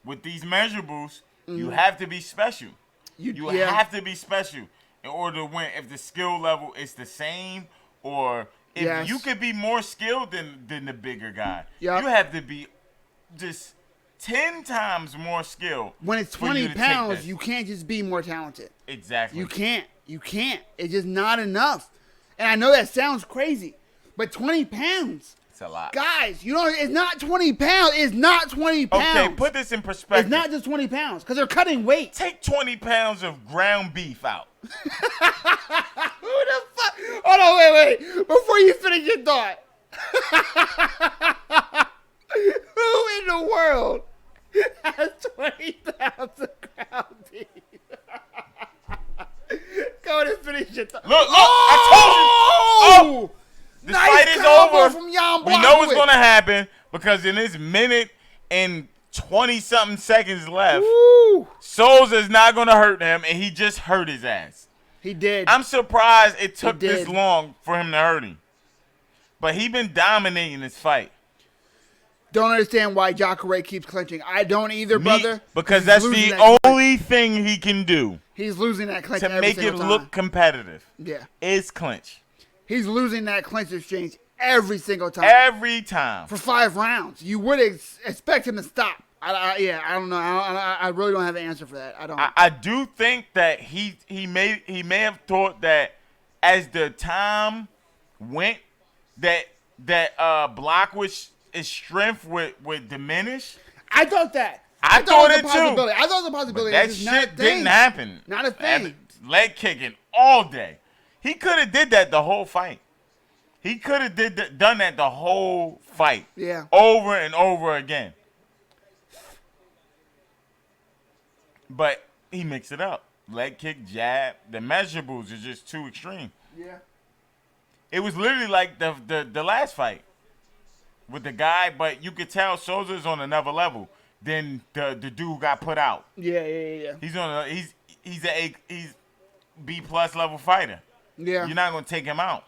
with these measurables, you have to be special. You have to be special in order to win. If the skill level is the same, or if you could be more skilled than the bigger guy, you have to be just 10 times more skilled. When it's 20 pounds, you can't just be more talented. Exactly. You can't. It's just not enough. And I know that sounds crazy, but 20 pounds. It's a lot. Guys, it's not 20 pounds. It's not 20 pounds. Okay, put this in perspective. It's not just 20 pounds because they're cutting weight. Take 20 pounds of ground beef out. Who the fuck? Hold on, wait. Before you finish your thought. Who in the world has 20 pounds of ground beef? Go ahead and finish your thought. Look, I told you. The nice fight is combo over. From Jan We know what's Blachowicz. going to happen because in this minute and 20-something seconds left, Woo. Souza's not going to hurt him, and he just hurt his ass. He did. I'm surprised it took did. this long for him to hurt him. But he been dominating this fight. Don't understand why Jacare keeps clinching. I don't either, brother. Because He's that's losing the that only thing he can do He's losing that clinch to every make it single look time. competitive. Yeah. Is clinch. He's losing that clinch exchange every single time. Every time. For 5 rounds. You would expect him to stop. I don't know. I really don't have an answer for that. I don't. I do think that he may have thought that as the time went that Blachowicz his strength would diminish. I thought that. I thought it was a too. possibility. I thought it was a possibility. That It's just not a shit thing. didn't happen. Not a thing. Leg kicking all day. He could have did that the whole fight. He could have done that the whole fight. Yeah. Over and over again. But he mixed it up. Leg kick, jab. The measurables are just too extreme. Yeah. It was literally like the last fight with the guy, but you could tell Souza's on another level than the dude who got put out. Yeah. He's he's B+ level fighter. Yeah. You're not gonna take him out.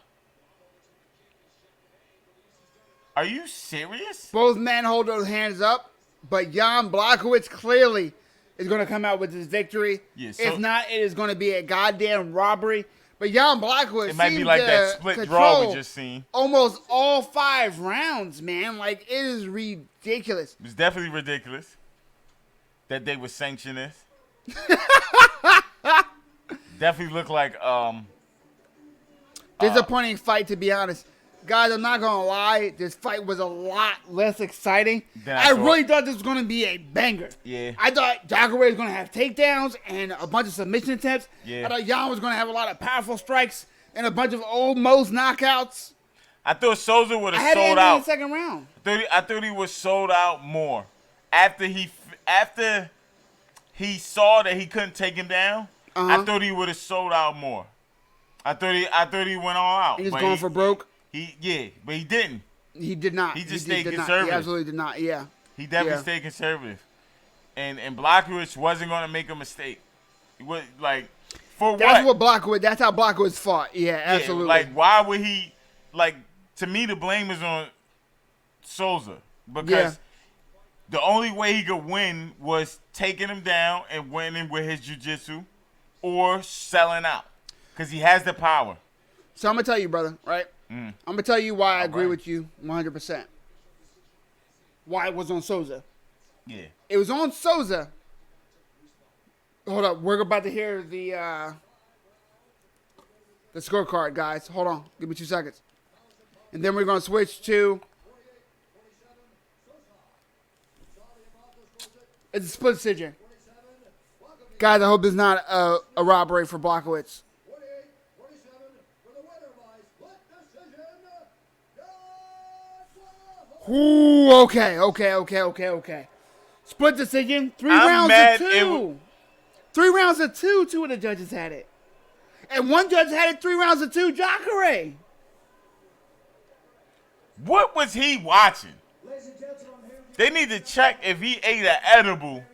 Are you serious? Both men hold those hands up, but Jan Blachowicz clearly is going to come out with his victory. Yeah, so if not, it is going to be a goddamn robbery. But Jan Blachowicz it might be seems like to that split draw control we just seen. almost all 5 rounds, man. Like, it is ridiculous. It's definitely ridiculous that they would sanction this. Definitely look like Disappointing fight, to be honest. Guys, I'm not going to lie. This fight was a lot less exciting. I really thought this was going to be a banger. Yeah. I thought Jacare was going to have takedowns and a bunch of submission attempts. Yeah. I thought Jan was going to have a lot of powerful strikes and a bunch of almost knockouts. I thought Souza would I have had it sold in out. the second round. I thought he was sold out more after he saw that he couldn't take him down. I thought he would have sold out more. I thought he went all out. He was going for broke. But he didn't. He did not. He just did stayed not. conservative. He absolutely did not. Yeah. He definitely stayed conservative. And Blachowicz wasn't going to make a mistake. He was like, for That's what? That's how Blachowicz fought. Yeah, absolutely. Like, why would he like, to me, the blame is on Souza because Yeah. the only way he could win was taking him down and winning with his jiu-jitsu or selling out because he has the power. So I'm gonna tell you, brother. Right? I'm gonna tell you why I agree with you 100%. Why it was on Souza. Yeah. It was on Souza. Hold up, we're about to hear the scorecard, guys. Hold on, give me 2 seconds, and then we're gonna switch to. It's a split decision, guys. I hope it's not a robbery for Blockowitz. 48-47 for the winner by split decision. Ooh, okay. Split decision. 3 I'm rounds mad of it 2. 3 rounds of 2. 2 of the judges had it. And one judge had it 3 rounds of 2. Jacare. What was he watching? Ladies and gentlemen, here we They need to check if he ate an edible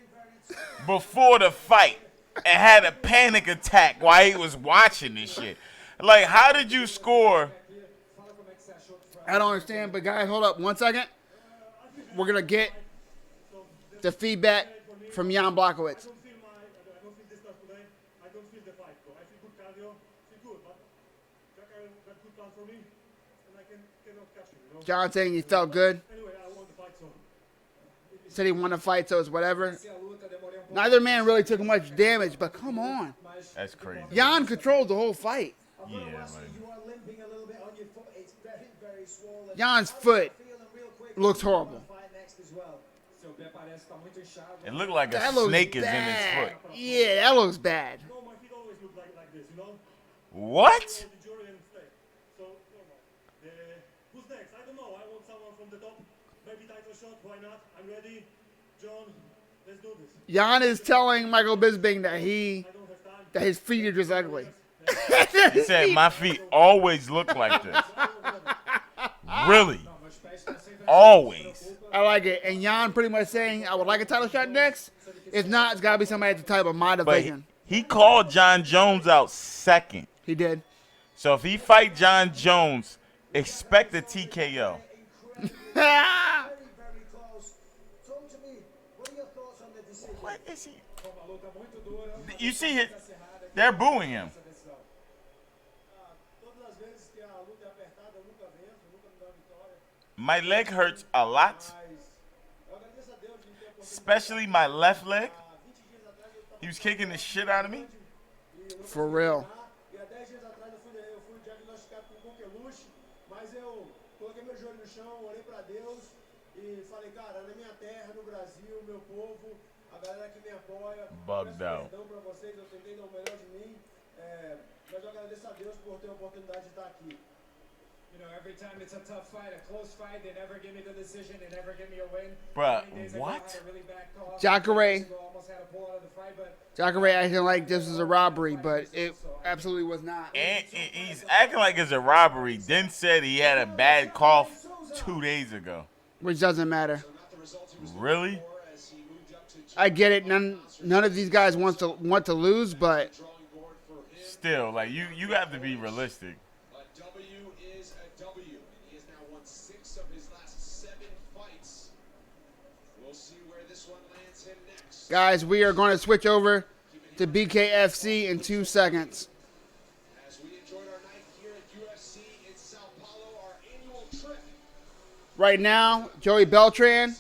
before the fight and had a panic attack while he was watching this shit. Like, how did you score? I don't understand, but guys, hold up 1 second. We're going to get the feedback from Jan Blockowitz. I don't feel this stuff today. I don't feel the fight. So I feel good cardio, feel good, but Jacare got good plan for me, and I cannot catch him, you know. John saying he felt good. Anyway, I won the fight, so Said he won the fight, so it's whatever. Neither man really took much damage, but come on. That's crazy. Jan controlled the whole fight. Yeah, man. you are limping a little bit on your foot. It's very, very swollen. Jan's foot Feeling real quick. looks horrible. Fight next as well. It looked like a That looks snake is in bad. his foot. Yeah, that looks bad. no, my feet always look like this, you know. What? The jury and stay. So normal. Who's next? I don't know. I want someone from the top. Maybe title shot. Why not? I'm ready. John, let's do this. Jan is telling Michael Bisping that I don't have time. that his feet are just ugly. He said my feet always look like this. Really? Always. I like it. And Jan pretty much saying, I would like a title shot next. If not, it's got to be somebody at the top of my But division. he called John Jones out second. He did. So if he fight John Jones, expect a TKO. Very, very close. Talk to me. What are your thoughts on the decision? What is he? You see it? They're booing him. Todas as vezes que a luta é apertada, eu nunca venço, nunca me dá vitória. My leg hurts a lot, Mas eu agradeço a Deus de ter conseguido. especially my left leg. 20 dias atrás eu estava He was kicking the shit out of me. For real. E há 10 dias atrás eu fui diagnosticado com coqueluche, mas eu coloquei meu joelho no chão, orei pra Deus e falei, cara, na minha terra, no Brasil, meu povo, a galera que me apoia, Bugged peço out. perdão pra vocês, eu tentei dar o melhor de mim, mas eu agradeço a Deus por ter a oportunidade de estar aqui. You know, every time it's a tough fight, a close fight, they never give me the decision, they never give me a win. Bruh, 20 days ago, I what? had a really bad cough. Jacare. 2 days ago, almost had to pull out of the fight, but Jacare acting like this was a robbery, but it absolutely was not. And he's acting like it's a robbery. Then said he had a bad cough 2 days ago. Which doesn't matter. Really? I get it. None of these guys want to lose, but Still, like you have to be realistic. A W is a W, and he has now won 6 of his last 7 fights. We'll see where this one lands him next. guys, we are going to switch over to BKFC in 2 seconds. As we enjoyed our night here at UFC in Sao Paulo, our annual trip, Right now, Joey Beltran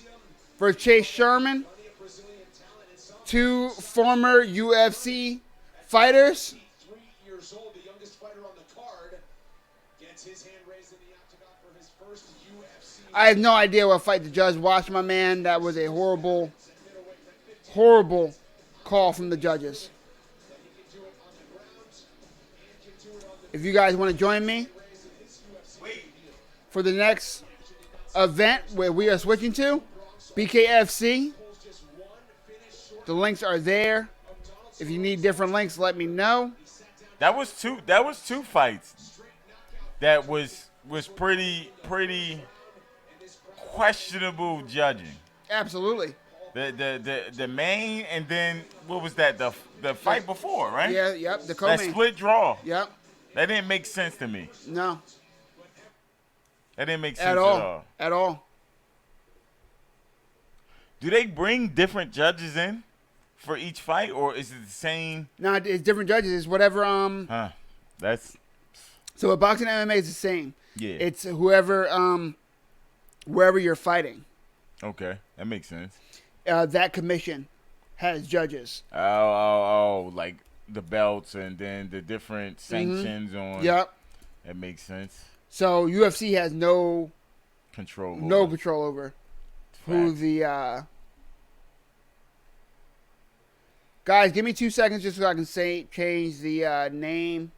versus Chase Sherman, plenty of Brazilian talent and some 2 former UFC fighters. 3 years old, the youngest fighter on the card, gets his hand raised in the octagon for his first UFC. I have no idea what fight the judge watched, my man. That was a horrible, horrible call from the judges. If you guys want to join me for the next event where we are switching to, BKFC, the links are there. If you need different links, let me know. That was two fights. That was pretty questionable judging. Absolutely. The main and then what was that? The fight before, right? Yeah, yep, the That co-main. split draw. Yep, That didn't make sense to me. no. That didn't make sense at all. At all. Do they bring different judges in for each fight, or is it the same? No, it's different judges. It's whatever. That's So a boxing and MMA is the same. yeah. It's whoever wherever you're fighting. Okay, that makes sense. That commission has judges. Oh, like the belts and then the different sanctions on. Yep. That makes sense. So UFC has no Control. control over who the guys. Give me 2 seconds just so I can change the name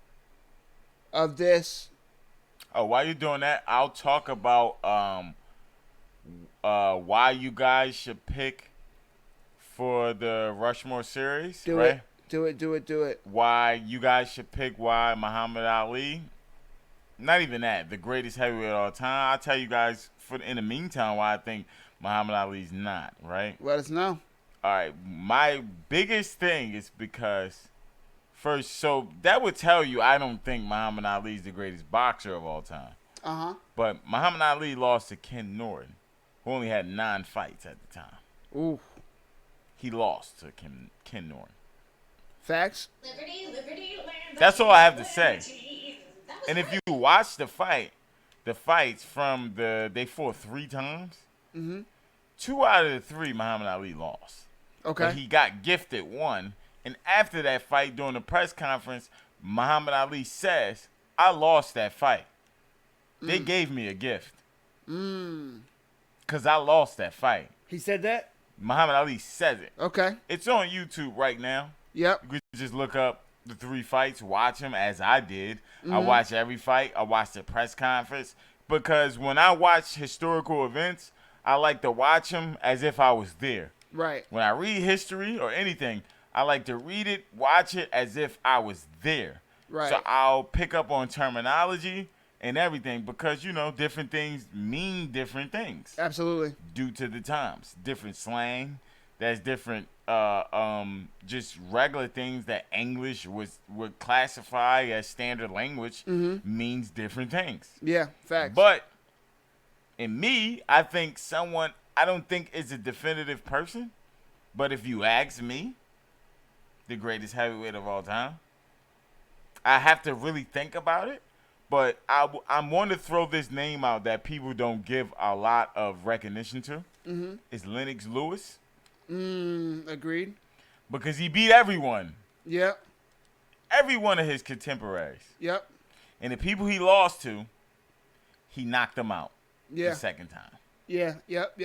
of this. Oh, while you're doing that, I'll talk about why you guys should pick for the Rushmore series. Do right? it. Why you guys should pick why Muhammad Ali. Not even that, the greatest heavyweight of all time. I'll tell you guys in the meantime why I think Muhammad Ali's not, right? Let us know. All right, my biggest thing is because first, so that would tell you I don't think Muhammad Ali is the greatest boxer of all time. But Muhammad Ali lost to Ken Norton, who only had 9 fights at the time. Ooh. He lost to Ken Norton. Facts. Liberty, liberty, land. That's all I have to say. And if you watch the fights from they fought 3 times. 2 out of the 3 Muhammad Ali lost. Okay. But he got gifted 1. And after that fight, during the press conference, Muhammad Ali says, I lost that fight. They gave me a gift. Because I lost that fight. He said that? Muhammad Ali says it. Okay. It's on YouTube right now. Yep. You could just look up the 3 fights, watch them as I did. I watch every fight. I watch the press conference. Because when I watch historical events, I like to watch them as if I was there. Right. When I read history or anything, I like to read it, watch it as if I was there. Right. So I'll pick up on terminology and everything because, different things mean different things. Absolutely. Due to the times. Different slang. That's different, just regular things that English would classify as standard language means different things. Yeah, facts. But in me, I don't think is a definitive person. But if you ask me, the greatest heavyweight of all time, I have to really think about it. But I'm going to throw this name out that people don't give a lot of recognition to. It's Lennox Lewis. Agreed. Because he beat everyone. Yep. Every one of his contemporaries. Yep. And the people he lost to, he knocked them out Yeah. the second time. Yeah. Yep.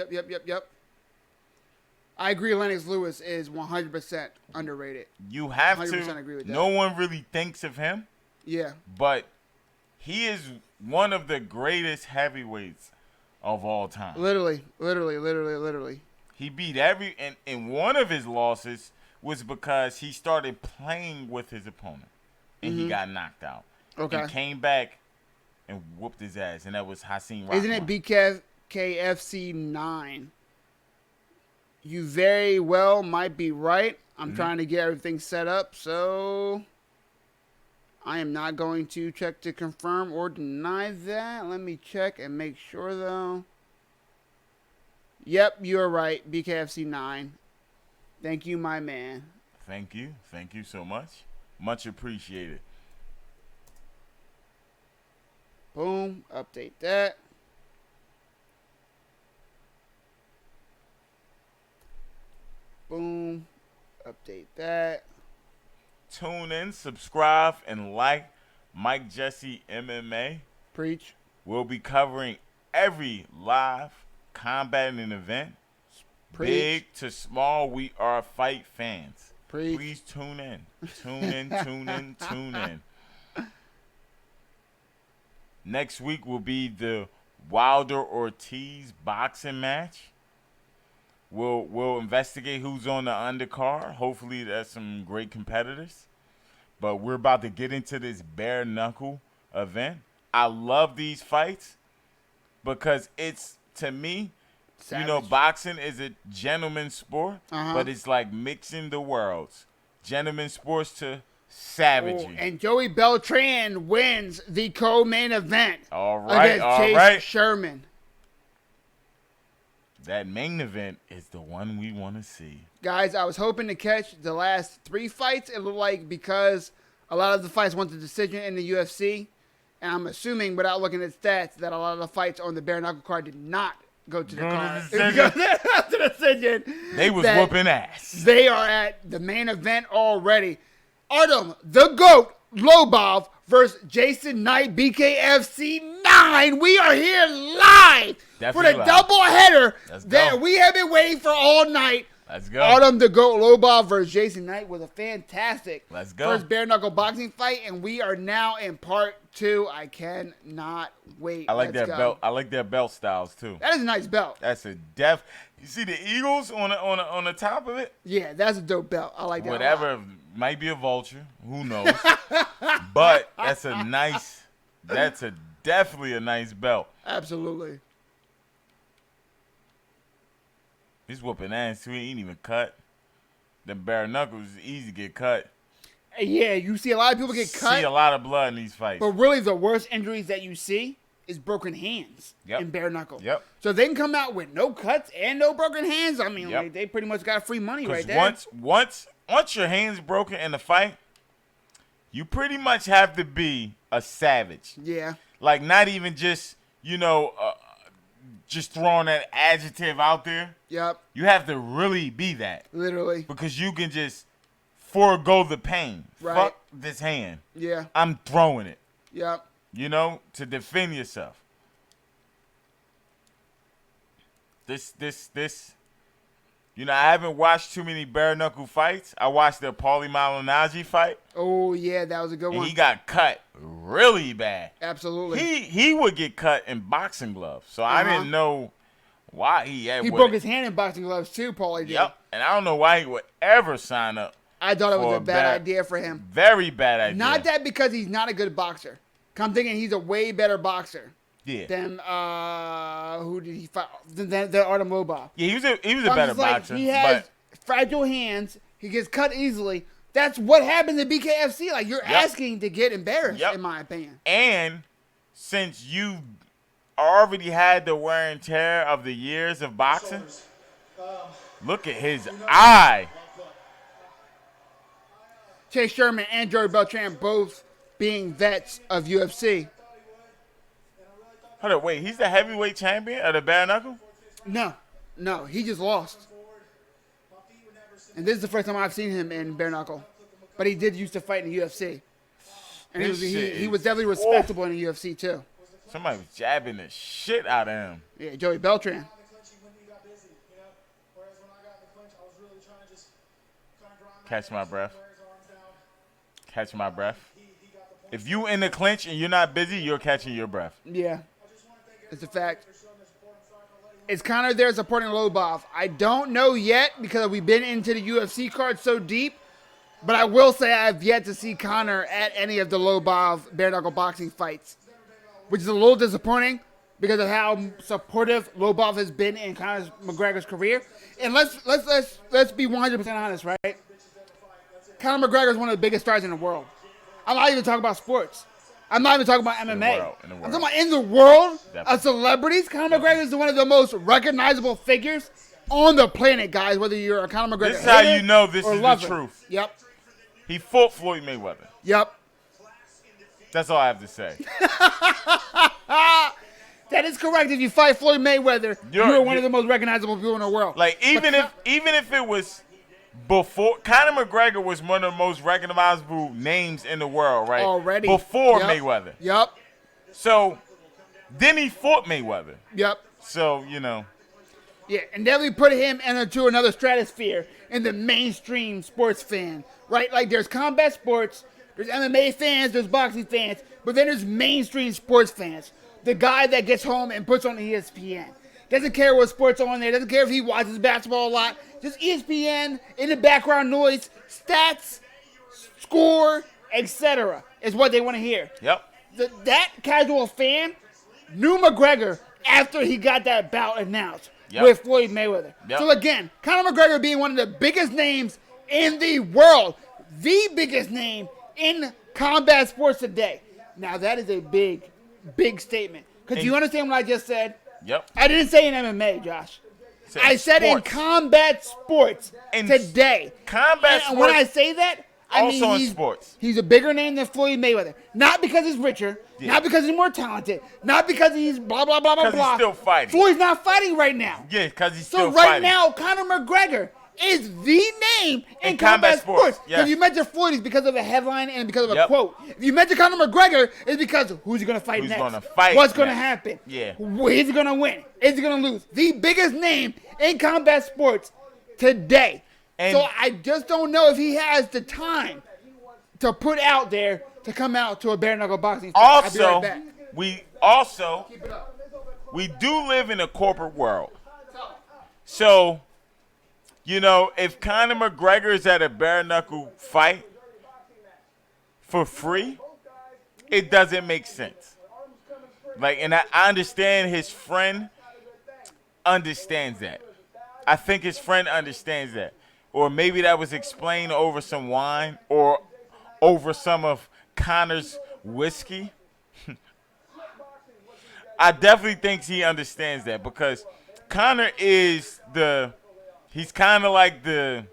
I agree. Lennox Lewis is 100% underrated. You have 100% to. agree with that. No one really thinks of him, Yeah. but he is one of the greatest heavyweights of all time. Literally. He beat and one of his losses was because he started playing with his opponent and he got knocked out. Okay. And came back and whooped his ass, and that was Hasim Rahman. Isn't it BKFC 9? You very well might be right. I'm trying to get everything set up, so I am not going to check to confirm or deny that. Let me check and make sure, though. Yep, you're right. BKFC 9. Thank you, my man. Thank you. Thank you so much. Much appreciated. Boom. Update that. Boom. Update that. Tune in, subscribe, and like Mike Jesse MMA. Preach. We'll be covering every live combat and event. Preach. Big to small, we are fight fans. Preach. Please tune in. Tune in. Next week will be the Wilder-Ortiz boxing match. We'll investigate who's on the undercard. Hopefully there's some great competitors. But we're about to get into this bare knuckle event. I love these fights because it's, to me, Savage. boxing is a gentleman's sport, Uh-huh. but it's like mixing the worlds. Gentleman's sports to Savagery. And Joey Beltran wins the co-main event. All right, against all Chase right. Sherman. That main event is the one we want to see. Guys, I was hoping to catch the last 3 fights. It looked like because a lot of the fights went to decision in the UFC, and I'm assuming without looking at stats that a lot of the fights on the bare knuckle card did not go to the card. Decision. They was whooping ass. They are at the main event already. Artem, the GOAT, Lobov versus Jason Knight, BKFC 9. We are here live for the double header that we have been waiting for all night. Let's go. Artem, the GOAT, Lobov versus Jason Knight was a fantastic first bare knuckle boxing fight, and we are now in part 2. I cannot wait. I like that belt. I like their belt styles too. That is a nice belt. That's a You see the eagles on the top of it? Yeah, that's a dope belt. I like that. Whatever, might be a vulture. Who knows? But that's definitely a nice belt. Absolutely. He's whooping ass too. He ain't even cut. The bare knuckles is easy to get cut. Yeah, you see a lot of people get cut. See a lot of blood in these fights. But really, the worst injuries that you see is broken hands in bare knuckle. Yep. So they can come out with no cuts and no broken hands. I mean, like, they pretty much got free money right there. Once your hand's broken in the fight, you pretty much have to be a savage. Yeah. Like, not even just, just throwing that adjective out there. Yep. You have to really be that. Literally. Because you can just forego the pain. Right. Fuck this hand. Yeah. I'm throwing it. Yep. To defend yourself. This, I haven't watched too many bare knuckle fights. I watched the Paulie Malignaggi fight. Oh, yeah, that was a good one. And he got cut really bad. Absolutely. He would get cut in boxing gloves. So I didn't know why he had. He broke his hand in boxing gloves too, Paulie did. Yep. And I don't know why he would ever sign up. I thought it was a bad idea for him. Very bad idea. Not that because he's not a good boxer. I'm thinking he's a way better boxer. Yeah. Than who did he fight? Than Artem Lobov. Yeah, he was a better boxer. He has fragile hands. He gets cut easily. That's what happened to BKFC. Like, you're asking to get embarrassed, in my opinion. And since you already had the wear and tear of the years of boxing, look at his eye. Chase Sherman and Joey Beltran both being vets of UFC. Hold up, wait, he's the heavyweight champion of the bare knuckle? No, he just lost. And this is the first time I've seen him in bare knuckle. But he did used to fight in the UFC. And he was definitely respectable in the UFC too. Somebody was jabbing the shit out of him. Yeah, Joey Beltran. Catch my breath. Catch my breath. If you in the clinch and you're not busy, you're catching your breath. Yeah. It's a fact. Is Conor there supporting Lobov? I don't know yet because we've been into the UFC card so deep. But I will say I've yet to see Conor at any of the Lobov bare knuckle boxing fights, which is a little disappointing because of how supportive Lobov has been in Conor McGregor's career. And let's be 100% honest, right? Conor McGregor is one of the biggest stars in the world. I'm not even talking about sports. I'm not even talking about MMA. In the world. I'm talking about in the world Definitely. of celebrities. Conor McGregor is one of the most recognizable figures on the planet, guys, whether you're a Conor McGregor This is how you know this is lover. the truth. Yep. He fought Floyd Mayweather. Yep. That's all I have to say. That is correct. If you fight Floyd Mayweather, you're one of the most recognizable people in the world. Like, even if it was before, Conor McGregor was one of the most recognizable names in the world, right? Already. Before Mayweather. Yep. So, then he fought Mayweather. Yep. So, Yeah, and then we put him into another stratosphere in the mainstream sports fan, right? Like, there's combat sports, there's MMA fans, there's boxing fans, but then there's mainstream sports fans. The guy that gets home and puts on ESPN. Doesn't care what sports are on there, doesn't care if he watches basketball a lot. Just ESPN, in the background noise, stats, score, etc. is what they want to hear. Yep. That casual fan knew McGregor after he got that bout announced with Floyd Mayweather. Yep. So again, Conor McGregor being one of the biggest names in the world, the biggest name in combat sports today. Now, that is a big, big statement. Because you understand what I just said? Yep. I didn't say in MMA, Josh. I said in combat sports today. Combat sports. And when I say that, I mean Also in sports. He's a bigger name than Floyd Mayweather. Not because he's richer, not because he's more talented, not because he's blah, blah, blah, blah, blah. Because he's still fighting. Floyd's not fighting right now. Yeah, because he's still fighting. So right fighting. now, Conor McGregor is the name in combat sports. Yes. If you mention Floyd, it's because of a headline and because of a quote. If you mention Conor McGregor, it's because who's he going to fight next? Who's going to fight What's going to next? happen? Yeah. Is he going to win? Is he going to lose? The biggest name in combat sports today. And so I just don't know if he has the time to put out there to come out to a bare knuckle boxing fight. Also, I'll be right back. we do live in a corporate world. So, you know, if Conor McGregor is at a bare knuckle fight for free, it doesn't make sense. Like, and I understand his friend understands that. I think his friend understands that. Or maybe that was explained over some wine or over some of Conor's whiskey. I definitely think he understands that because Conor is he's kind of like that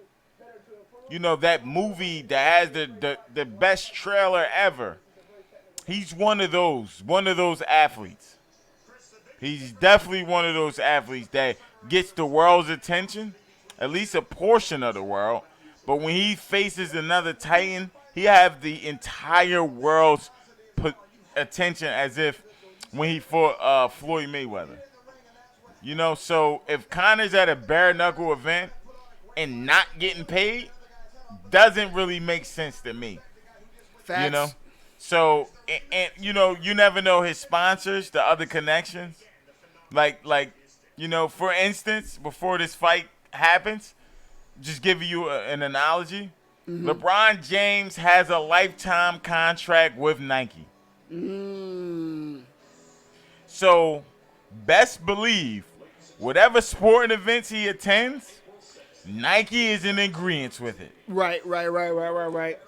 movie that has the best trailer ever. He's one of those athletes. He's definitely one of those athletes that gets the world's attention, at least a portion of the world. But when he faces another Titan, he have the entire world's attention as if when he fought Floyd Mayweather. You know, so if Conor's at a bare knuckle event and not getting paid, doesn't really make sense to me. Facts. You know, so and you know, you never know his sponsors, the other connections. Like you know, for instance, before this fight happens, just give you an analogy. LeBron James has a lifetime contract with Nike. So, best believe, whatever sporting events he attends, Nike is in agreement with it. Right.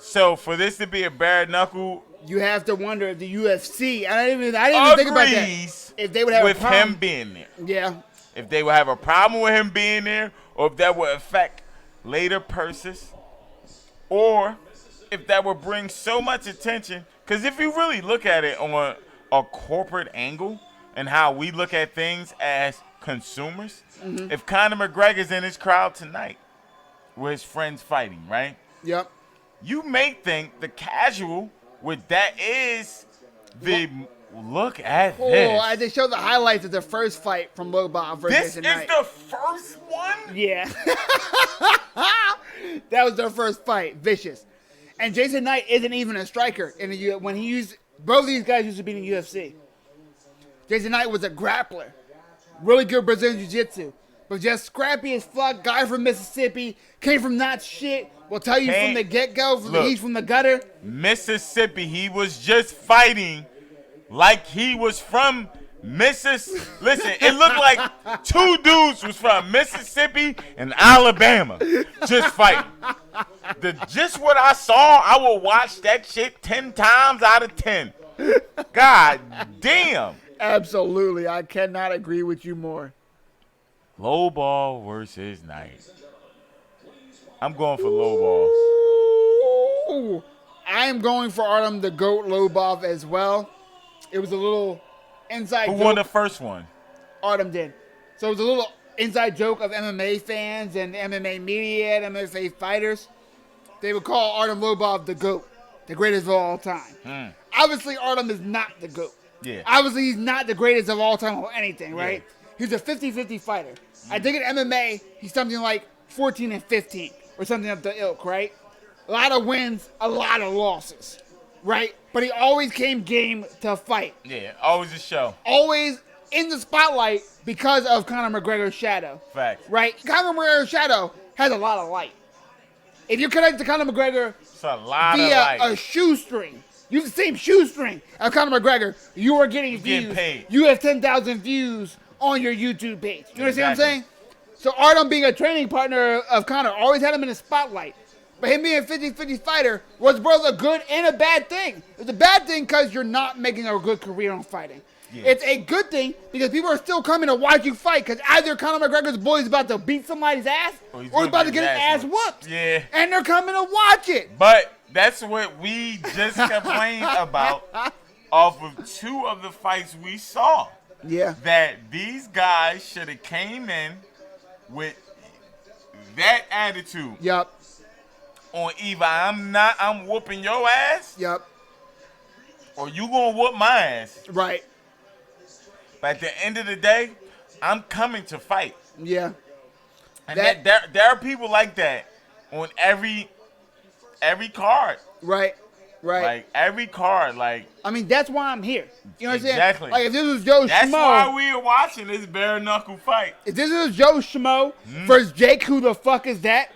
So, for this to be a bare knuckle, you have to wonder if the UFC, I didn't even think about that. If they would have with a problem him being there. Yeah. If they would have a problem with him being there, or if that would affect later purses, or if that would bring so much attention. Because if you really look at it on a corporate angle and how we look at things as consumers, if Conor McGregor's in his crowd tonight with his friends fighting, right? Yep. You may think the casual with that is the look at this. They showed the highlights of the first fight from Lobov versus This Jason is Knight. the first one? Yeah. That was their first fight. Vicious. And Jason Knight isn't even a striker. When he used, both of these guys used to be in the UFC. Jason Knight was a grappler. Really good Brazilian Jiu-Jitsu. But just scrappy as fuck. Guy from Mississippi. Came from not shit. Will tell you from the get-go. He's from the gutter. Mississippi. He was just fighting like he was from Mississippi. Listen, it looked like two dudes was from Mississippi and Alabama just fighting. Just what I saw, I will watch that shit 10 times out of 10. God damn. Absolutely. I cannot agree with you more. Low ball versus Knight. I'm going for low ball. Ooh. I am going for Artem the GOAT Lobov as well. It was a little inside joke. Who won the first one? Artem did. So it was a little inside joke of MMA fans and MMA media and MMA fighters. They would call Artem Lobov the GOAT, the greatest of all time. Obviously, Artem is not the GOAT. Yeah. Obviously, he's not the greatest of all time or anything, right? Yeah. He's a 50-50 fighter. I think in MMA, he's something like 14-15 or something of the ilk, right? A lot of wins, a lot of losses, right? But he always came game to fight. Yeah, always a show. Always in the spotlight because of Conor McGregor's shadow. Fact. Right? Conor McGregor's shadow has a lot of light. If you connect to Conor McGregor it's a lot via of light. a shoestring, you have the same shoestring as Conor McGregor, you are getting views. Getting paid. You have 10,000 views on your YouTube page. You understand what I'm saying? So Artem being a training partner of Conor always had him in the spotlight. But him being a 50-50 fighter was both a good and a bad thing. It's a bad thing because you're not making a good career on fighting. Yeah. It's a good thing because people are still coming to watch you fight because either Conor McGregor's boy is about to beat somebody's ass or he's about to get his ass whooped. Yeah. And they're coming to watch it. But that's what we just complained about off of 2 of the fights we saw. Yeah. That these guys should have came in with that attitude. Yep. On either I'm whooping your ass. Yep. Or you gonna whoop my ass. Right. But at the end of the day, I'm coming to fight. Yeah. And there are people like that on every card. Right. Right. Like every card, like I mean, that's why I'm here. You know what I'm saying? Exactly. Like if this was Joe that's Schmo. That's why we are watching this bare knuckle fight. If this was Joe Schmo versus Jake, who the fuck is that?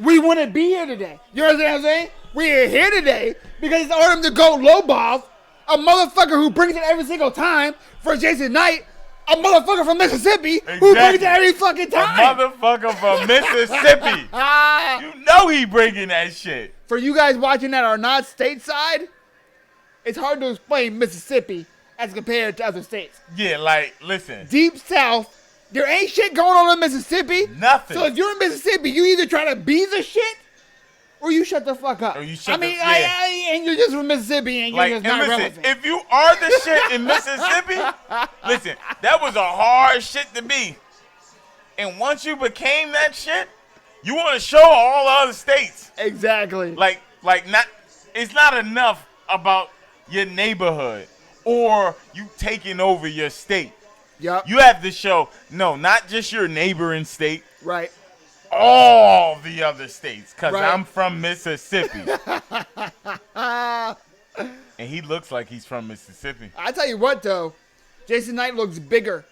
We wouldn't be here today. You know what I'm saying? We are here today because it's Artem the GOAT Lobov, a motherfucker who brings it every single time, for Jason Knight, a motherfucker from Mississippi who brings it every fucking time. A motherfucker from Mississippi. You know he bringing that shit. For you guys watching that are not stateside, it's hard to explain Mississippi as compared to other states. Yeah, like, listen. Deep South, there ain't shit going on in Mississippi. Nothing. So if you're in Mississippi, you either try to be the shit or you shut the fuck up. Or you shut and you're just from Mississippi and you're just not relevant. If you are the shit in Mississippi, listen, that was a hard shit to be. And once you became that shit, you want to show all the other states. Exactly. It's not enough about your neighborhood or you taking over your state. Yep. You have to show, no, not just your neighboring state. Right. All the other states, because right. I'm from Mississippi. And he looks like he's from Mississippi. I tell you what, though, Jason Knight looks bigger.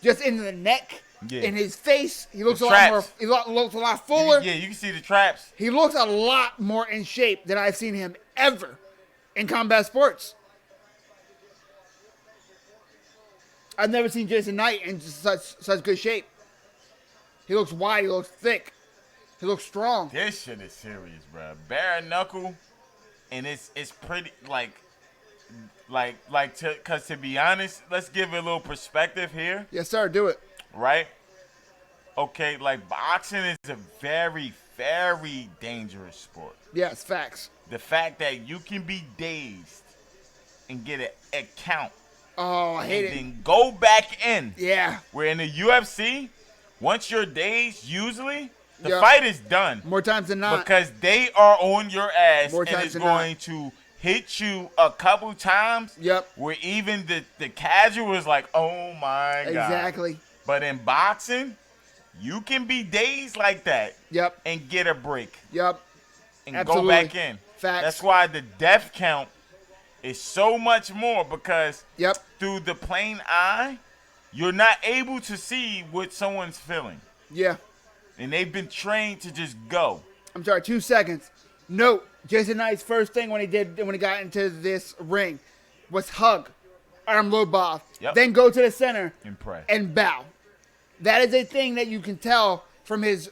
Just in the neck, in his face, he looks a lot more. He looks a lot fuller. Yeah, you can see the traps. He looks a lot more in shape than I've seen him ever in combat sports. I've never seen Jason Knight in such good shape. He looks wide. He looks thick. He looks strong. This shit is serious, bro. Bare knuckle, and it's pretty because to be honest, let's give it a little perspective here. Yes, sir. Do it. Right. Okay, like boxing is a very, very dangerous sport. Yes, facts. The fact that you can be dazed and get a count. Oh, I hate it. And then go back in. Yeah. Where in the UFC, once you're dazed, usually the fight is done. More times than not. Because they are on your ass More and times it's than going not. to hit you a couple times. Yep. Where even the casual is like, oh my God. Exactly. But in boxing, you can be dazed like that. Yep. And get a break. Yep. And Absolutely. go back in. Facts. That's why the death count is so much more because through the plain eye, you're not able to see what someone's feeling. Yeah. And they've been trained to just go. I'm sorry, 2 seconds. Note, Jason Knight's first thing when he got into this ring was hug Artem Lobov. Yep. Then go to the center And pray. and bow. That is a thing that you can tell from his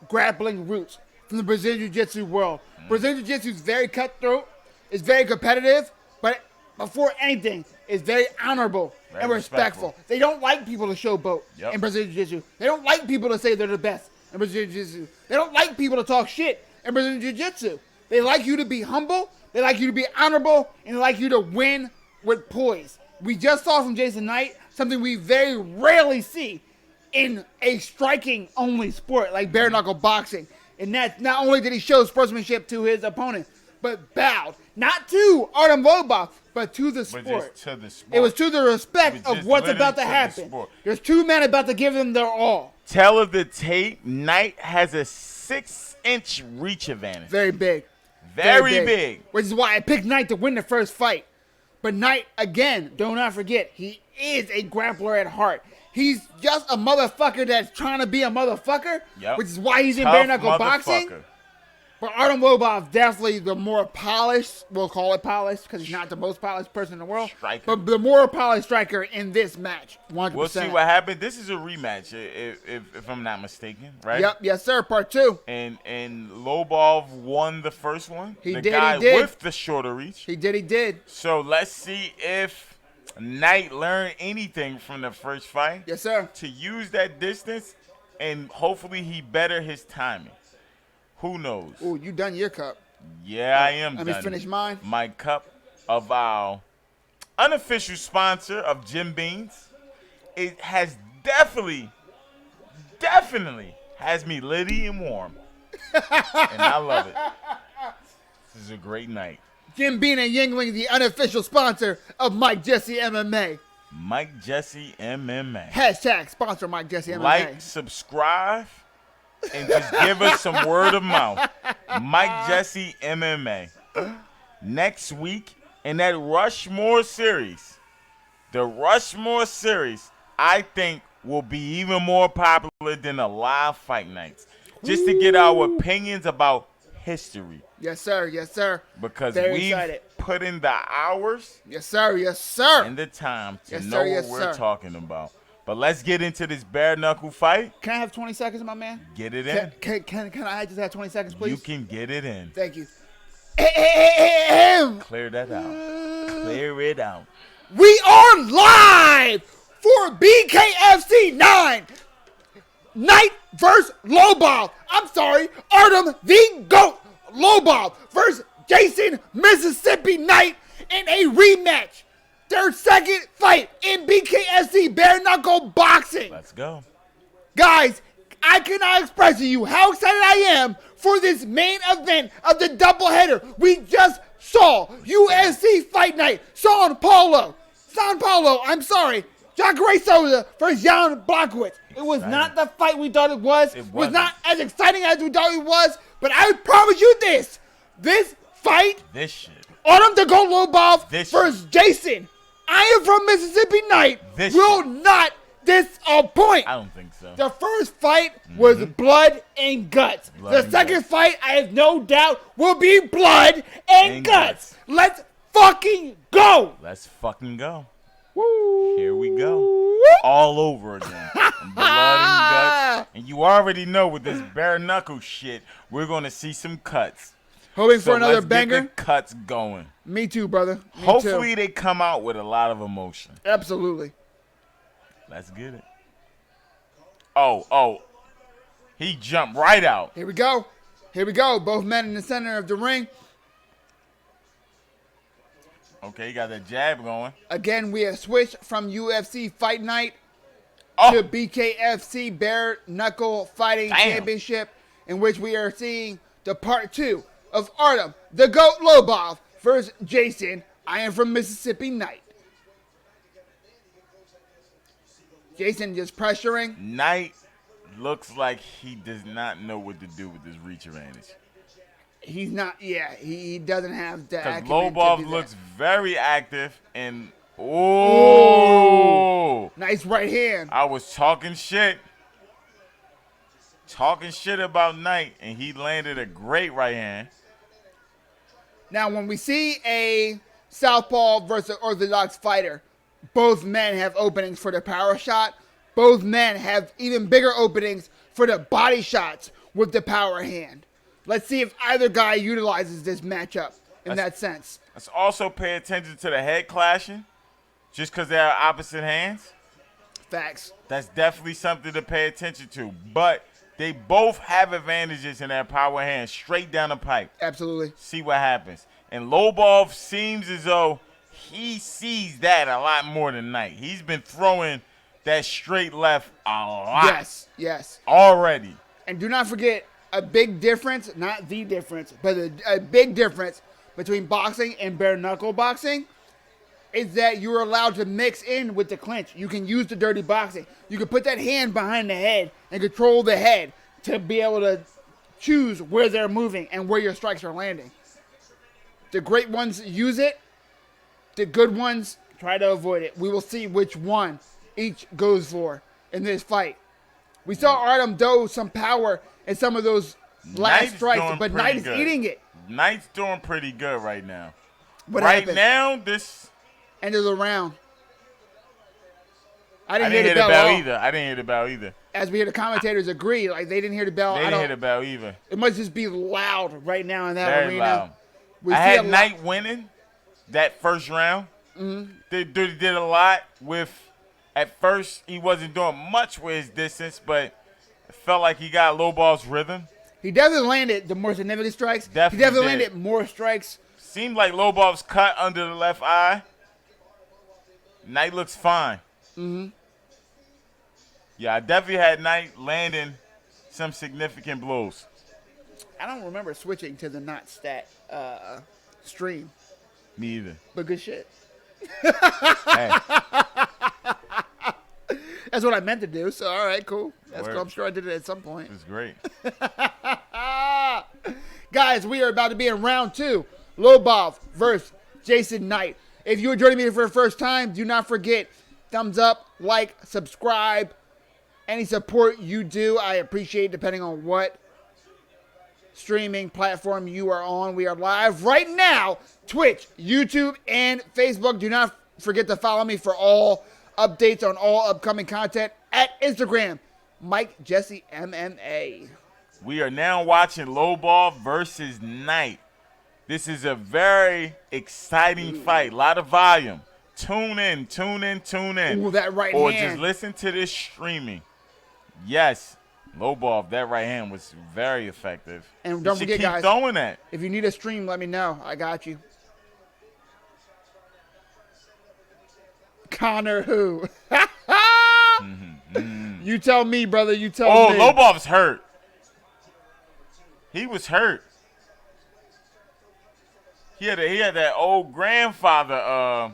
grappling roots, from the Brazilian Jiu-Jitsu world. Brazilian Jiu-Jitsu is very cutthroat, it's very competitive, but before anything, it's very honorable and respectful. They don't like people to showboat in Brazilian Jiu-Jitsu. They don't like people to say they're the best in Brazilian Jiu-Jitsu. They don't like people to talk shit in Brazilian Jiu-Jitsu. They like you to be humble, they like you to be honorable, and they like you to win with poise. We just saw from Jason Knight something we very rarely see in a striking-only sport like bare-knuckle boxing. And that not only did he show sportsmanship to his opponent, but bowed. Not to Artem Lobov, but to the sport. But just to the sport. It was to the respect of what's about to happen. There's 2 men about to give them their all. Tell of the tape, Knight has a 6-inch reach advantage. Very big. Very big. Which is why I picked Knight to win the first fight. But Knight, again, do not forget, he is a grappler at heart. He's just a motherfucker that's trying to be a motherfucker, which is why he's in bare-knuckle boxing. But Artem Lobov, definitely the more polished, we'll call it polished because he's not the most polished person in the world. Striker. But the more polished striker in this match, 100%. We'll see what happens. This is a rematch, if I'm not mistaken, right? Yep, yes, sir, part 2. And Lobov won the first one. He the did, guy he did. with the shorter reach. He did. So let's see if Knight learned anything from the first fight. Yes, sir. To use that distance, and hopefully he better his timing. Who knows? Ooh, you done your cup. Yeah, I am Let done. me finish mine. My cup of our unofficial sponsor of Jim Beans. It has definitely has me litty and warm. And I love it. This is a great night. Jim Bean and Yingling, the unofficial sponsor of Mike Jesse MMA. Mike Jesse MMA. Hashtag sponsor Mike Jesse MMA. Like, subscribe, and just give us some word of mouth. Mike Jesse MMA. Next week in that Rushmore series, the Rushmore series, I think will be even more popular than the live fight nights. Just to get our opinions about history. Yes, sir. Yes, sir. Because Very we've excited. put in the hours Yes, sir. Yes, sir. and the time to Yes, know sir. Yes, what we're sir. talking about. But let's get into this bare knuckle fight. Can I have 20 seconds, my man? Get it in. Can I just have 20 seconds, please? You can get it in. Thank you. Clear that out. Clear it out. We are live for BKFC 9. Knight versus Lobov. I'm sorry, Artem the GOAT Lobov versus Jason Mississippi Knight in a rematch. Their second fight in BKFC bare knuckle boxing. Let's go. Guys, I cannot express to you how excited I am for this main event of the doubleheader. We just saw UFC Fight Night, Sao Paulo, I'm sorry, Jacare Souza versus Jan Blachowicz. It was not the fight we thought it was. It was not as exciting as we thought it was, but I promise you this fight, This shit. Artem the GOAT Lobov This versus Jason, I am from Mississippi Knight, This will shit. not disappoint. I don't think so. The first fight was blood and guts. Blood The and second guts. fight, I have no doubt, will be blood and And guts. guts. Let's fucking go. Let's fucking go. Woo. Here we go. All over again. And blood and guts. And you already know with this bare knuckle shit, we're going to see some cuts. Hoping So for another let's banger. get the cuts going. Me too, brother. Me Hopefully too. they come out with a lot of emotion. Absolutely. Let's get it. Oh. He jumped right out. Here we go. Here we go. Both men in the center of the ring. Okay, you got that jab going. Again, we have switched from UFC Fight Night Oh, to BKFC Bare Knuckle Fighting Damn. Championship, in which we are seeing the part 2 of Artem the GOAT Lobov versus Jason, I am from Mississippi Knight. Jason just pressuring. Knight looks like he does not know what to do with his reach advantage. He's not, he doesn't have the Because acumen to Lobov do that. looks very active and oh, Nice right hand. I was talking shit about Knight, and he landed a great right hand. Now, when we see a southpaw versus orthodox fighter, both men have openings for the power shot. Both men have even bigger openings for the body shots with the power hand. Let's see if either guy utilizes this matchup in that sense. Let's also pay attention to the head clashing, just because they are opposite hands. Facts. That's definitely something to pay attention to. But they both have advantages in their power hand straight down the pipe. Absolutely. See what happens. And Lobov seems as though he sees that a lot more than Knight. He's been throwing that straight left a lot Yes. already. And do not forget, a big difference, not the difference, but a big difference between boxing and bare knuckle boxing is that you're allowed to mix in with the clinch. You can use the dirty boxing. You can put that hand behind the head and control the head to be able to choose where they're moving and where your strikes are landing. The great ones use it. The good ones try to avoid it. We will see which one each goes for in this fight. We saw Artem do some power in some of those last strikes, doing but pretty Knight is good. eating it. Knight's doing pretty good right now. What right happened? now, this End of the round. I I didn't didn't hear hear the the bell bell at all. either. I didn't hear the bell either. As we hear the commentators agree, like they didn't hear the bell. They I didn't don't. hear the bell either. It must just be loud right now in that Very arena. loud. We I see a had lot- Knight winning that first round. They did a lot with. At first, he wasn't doing much with his distance, but it felt like he got Lobov's rhythm. He definitely landed the more significant strikes. He Definitely definitely did. landed more strikes. Seemed like Lobov's cut under the left eye. Knight looks fine. Yeah, I definitely had Knight landing some significant blows. I don't remember switching to the not stat stream, Me either. but good shit. Hey, That's what I meant to do. So all right, cool. That's Word. cool. I'm sure I did it at some point. it's great. Guys, we are about to be in round 2. Lobov versus Jason Knight. If you are joining me for the first time, do not forget, thumbs up, like, subscribe. Any support you do, I appreciate, depending on what streaming platform you are on. We are live right now, Twitch, YouTube, and Facebook. Do not forget to follow me for all updates on all upcoming content at Instagram, Mike Jesse MMA. We are now watching Lobov versus Knight. This is a very exciting fight. A lot of volume. Tune in, tune in, tune in. Ooh, that right or hand. just listen to this streaming. Yes, Lobov, that right hand was very effective. And You don't should forget, keep guys, throwing that. if you need a stream, let me know. I got you. Connor who? You tell me, brother. You tell Oh, me. Lobov's hurt. He was hurt. He had that old grandfather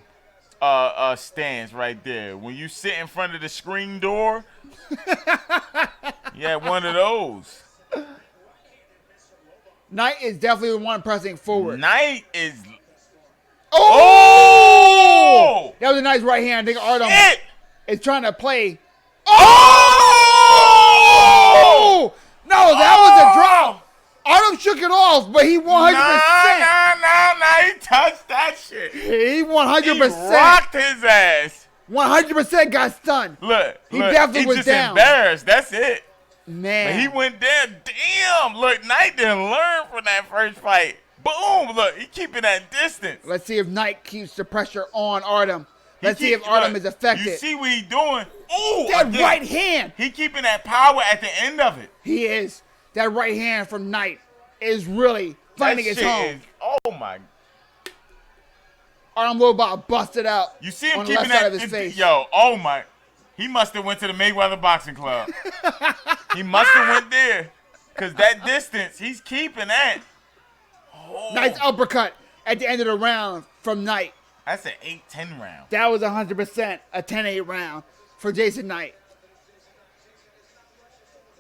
stance right there. When you sit in front of the screen door, you had one of those. Knight is definitely the one pressing forward. Knight is. Oh! That was a nice right hand. I think Artem Shit! is trying to play. Oh! No, that was a drop. Artem shook it off, but he 100%. Nah, he touched that shit. He 100%. He rocked his ass. 100% got stunned. Look, He definitely was just down. embarrassed. That's it. Man. But he went there. Damn. Look, Knight didn't learn from that first fight. Boom. Look, he keeping that distance. Let's see if Knight keeps the pressure on Artem. Let's see if Look, Artem is affected. You see what he doing? Ooh, That again. right hand. He keeping that power at the end of it. He is. That right hand from Knight is really finding That its shit home. is- oh my. Artem Lobov busted out. You see him on the keeping left side that of his face. Yo, oh my. He must have went to the Mayweather Boxing Club. He must have went there. Cause that distance, he's keeping that. Oh, Nice uppercut at the end of the round from Knight. that's an 8-10 round. That was 100% a 10-8 round for Jason Knight.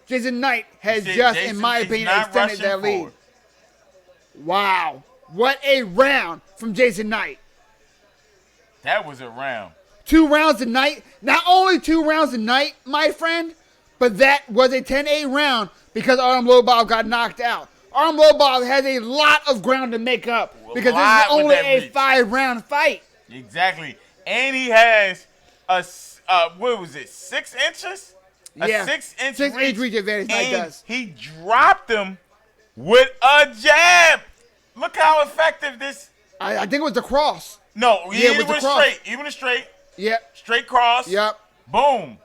Jason Knight has See, just, Jason's in my is opinion, not extended rushing that lead. forward. Wow. What a round from Jason Knight. That was a round. 2 rounds tonight. Not only 2 rounds tonight, my friend, but that was a 10-8 round because Artem Lobov got knocked out. Artem Lobov has a lot of ground to make up because this is lot with only that a reach. 5-round fight. Exactly. And he has what was it, 6 inches? Yeah. A 6-inch 6-inch reach advantage Knight and does. he dropped him with a jab. Look how effective this. I think it was the cross. No, Yeah, he with the went cross. straight. He went straight. Yep. Straight cross. Yep. Boom.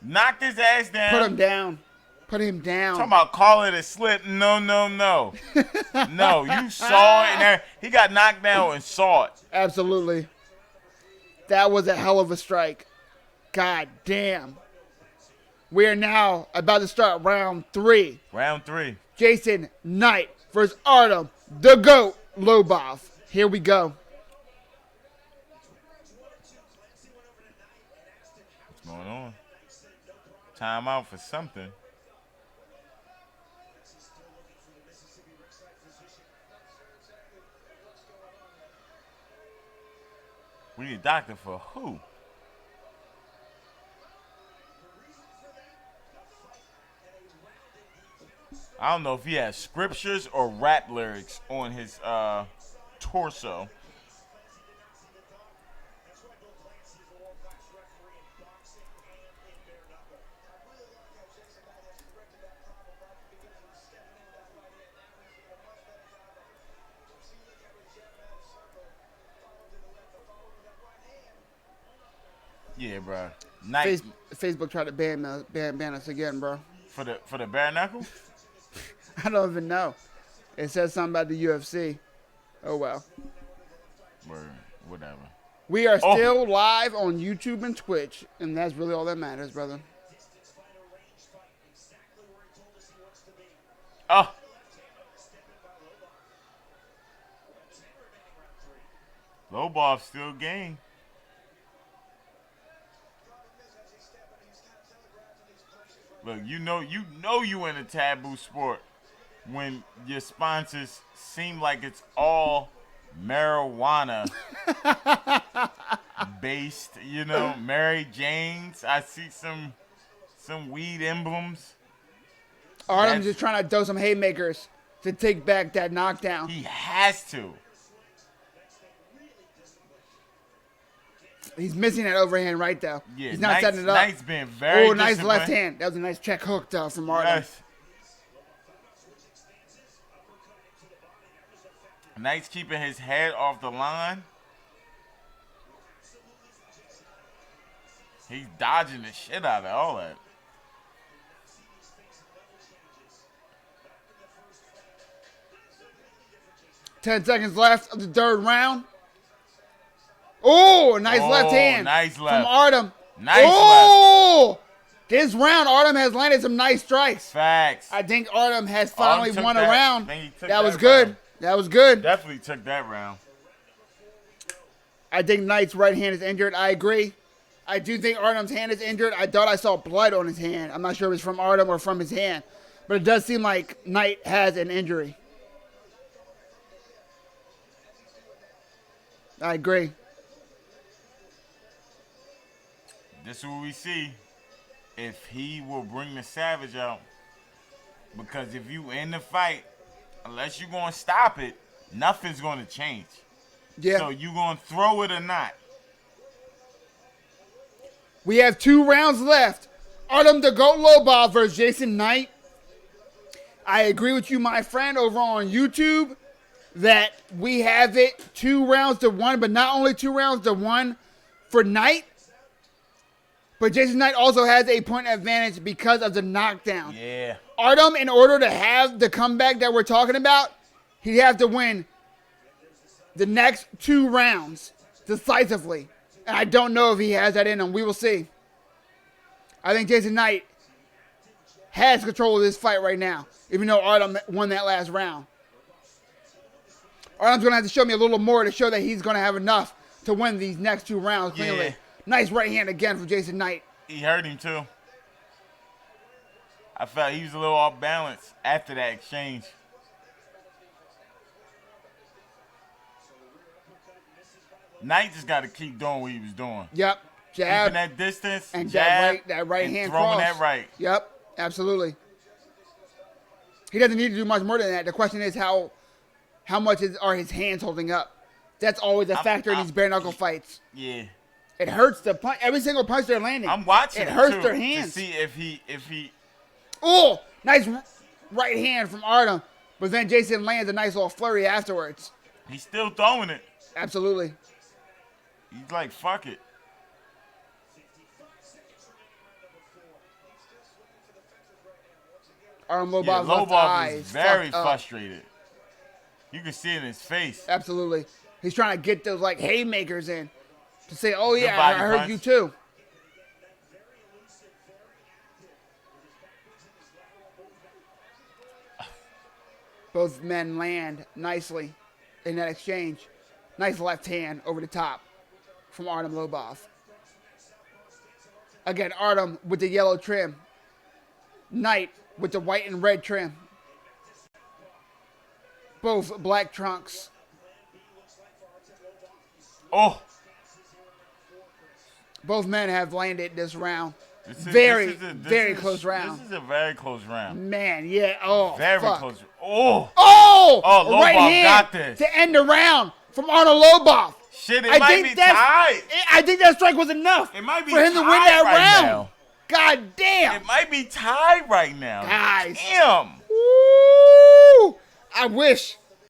Knocked his ass down. Put him down. Put him down. Talking about call it a slip. No. No, you saw it. And he got knocked down and saw it. Absolutely. That was a hell of a strike. God damn. We are now about to start round 3. Round 3. Jason Knight versus Artem the GOAT Lobov. Here we go. What's going on? Time out for something. We need a doctor for who? I don't know if he has scriptures or rap lyrics on his torso. Yeah, bro. Facebook tried to ban us again, bro. For the bare knuckle? I don't even know. It says something about the UFC. Oh, well. Word. Whatever. We are still live on YouTube and Twitch, and that's really all that matters, brother. Oh. Lobov still game. Look, you know you in a taboo sport when your sponsors seem like it's all marijuana based, you know, Mary Jane's. I see some weed emblems. Artem's just trying to throw some haymakers to take back that knockdown. He has to. He's missing that overhand right, though. Yeah, he's not setting it up. Knight's been very nice left hand. That was a nice check hook, though, from Artem. Yes. Knight's keeping his head off the line. He's dodging the shit out of all that. Ten seconds left of the third round. Oh, nice left hand nice left. from Artem. Nice left. This round, Artem has landed some nice strikes. Facts. I think Artem has finally won a that. round. That was good. Round. That was good. Definitely took that round. I think Knight's right hand is injured. I agree. I do think Artem's hand is injured. I thought I saw blood on his hand. I'm not sure if it's from Artem or from his hand. But it does seem like Knight has an injury. I agree. This is what we see. If he will bring the Savage out. Because if you in the fight, unless you're going to stop it, nothing's going to change. Yeah. So you going to throw it or not? We have 2 rounds left. Artem the Goat Lobov versus Jason Knight. I agree with you, my friend, over on YouTube, that we have it 2 rounds to 1, but not only 2 rounds to 1 for Knight, but Jason Knight also has a point advantage because of the knockdown. Yeah. Artem, in order to have the comeback that we're talking about, he'd have to win the next 2 rounds decisively. And I don't know if he has that in him. We will see. I think Jason Knight has control of this fight right now, even though Artem won that last round. Artem's going to have to show me a little more to show that he's going to have enough to win these next 2 rounds cleanly. Yeah. Nice right hand again from Jason Knight. He hurt him too. I felt he was a little off balance after that exchange. Knight just got to keep doing what he was doing. Yep. Jab. Keeping that distance and jab, that right and hand throwing cross. that right. Yep. Absolutely. He doesn't need to do much more than that. The question is how much are his hands holding up? That's always a factor in these bare knuckle fights. Yeah. It hurts the punch. Every single punch they're landing. I'm watching it hurts too, their hands. to see if he. Oh, nice right hand from Artem. But then Jason lands a nice little flurry afterwards. He's still throwing it. Absolutely. He's like, fuck it. Artem Lobov's Yeah, left Lobov eye is is very fucked up. frustrated. You can see it in his face. Absolutely. He's trying to get those like haymakers in to say, oh yeah, body I heard punch. you too. Both men land nicely in that exchange. Nice left hand over the top from Artem Lobov. Again, Artem with the yellow trim. Knight with the white and red trim. Both black trunks. Oh. Both men have landed this round. Very close round. This is a very close round. Man, yeah. Oh, Very fuck. close. Oh, Oh, right Lobov hand got this. to end the round from Arnold Lobov. Shit, it might be tied. I think that strike was enough It might be for him to win tied that right round. now. God damn. It might be tied right now. Guys. Damn. Woo! I wish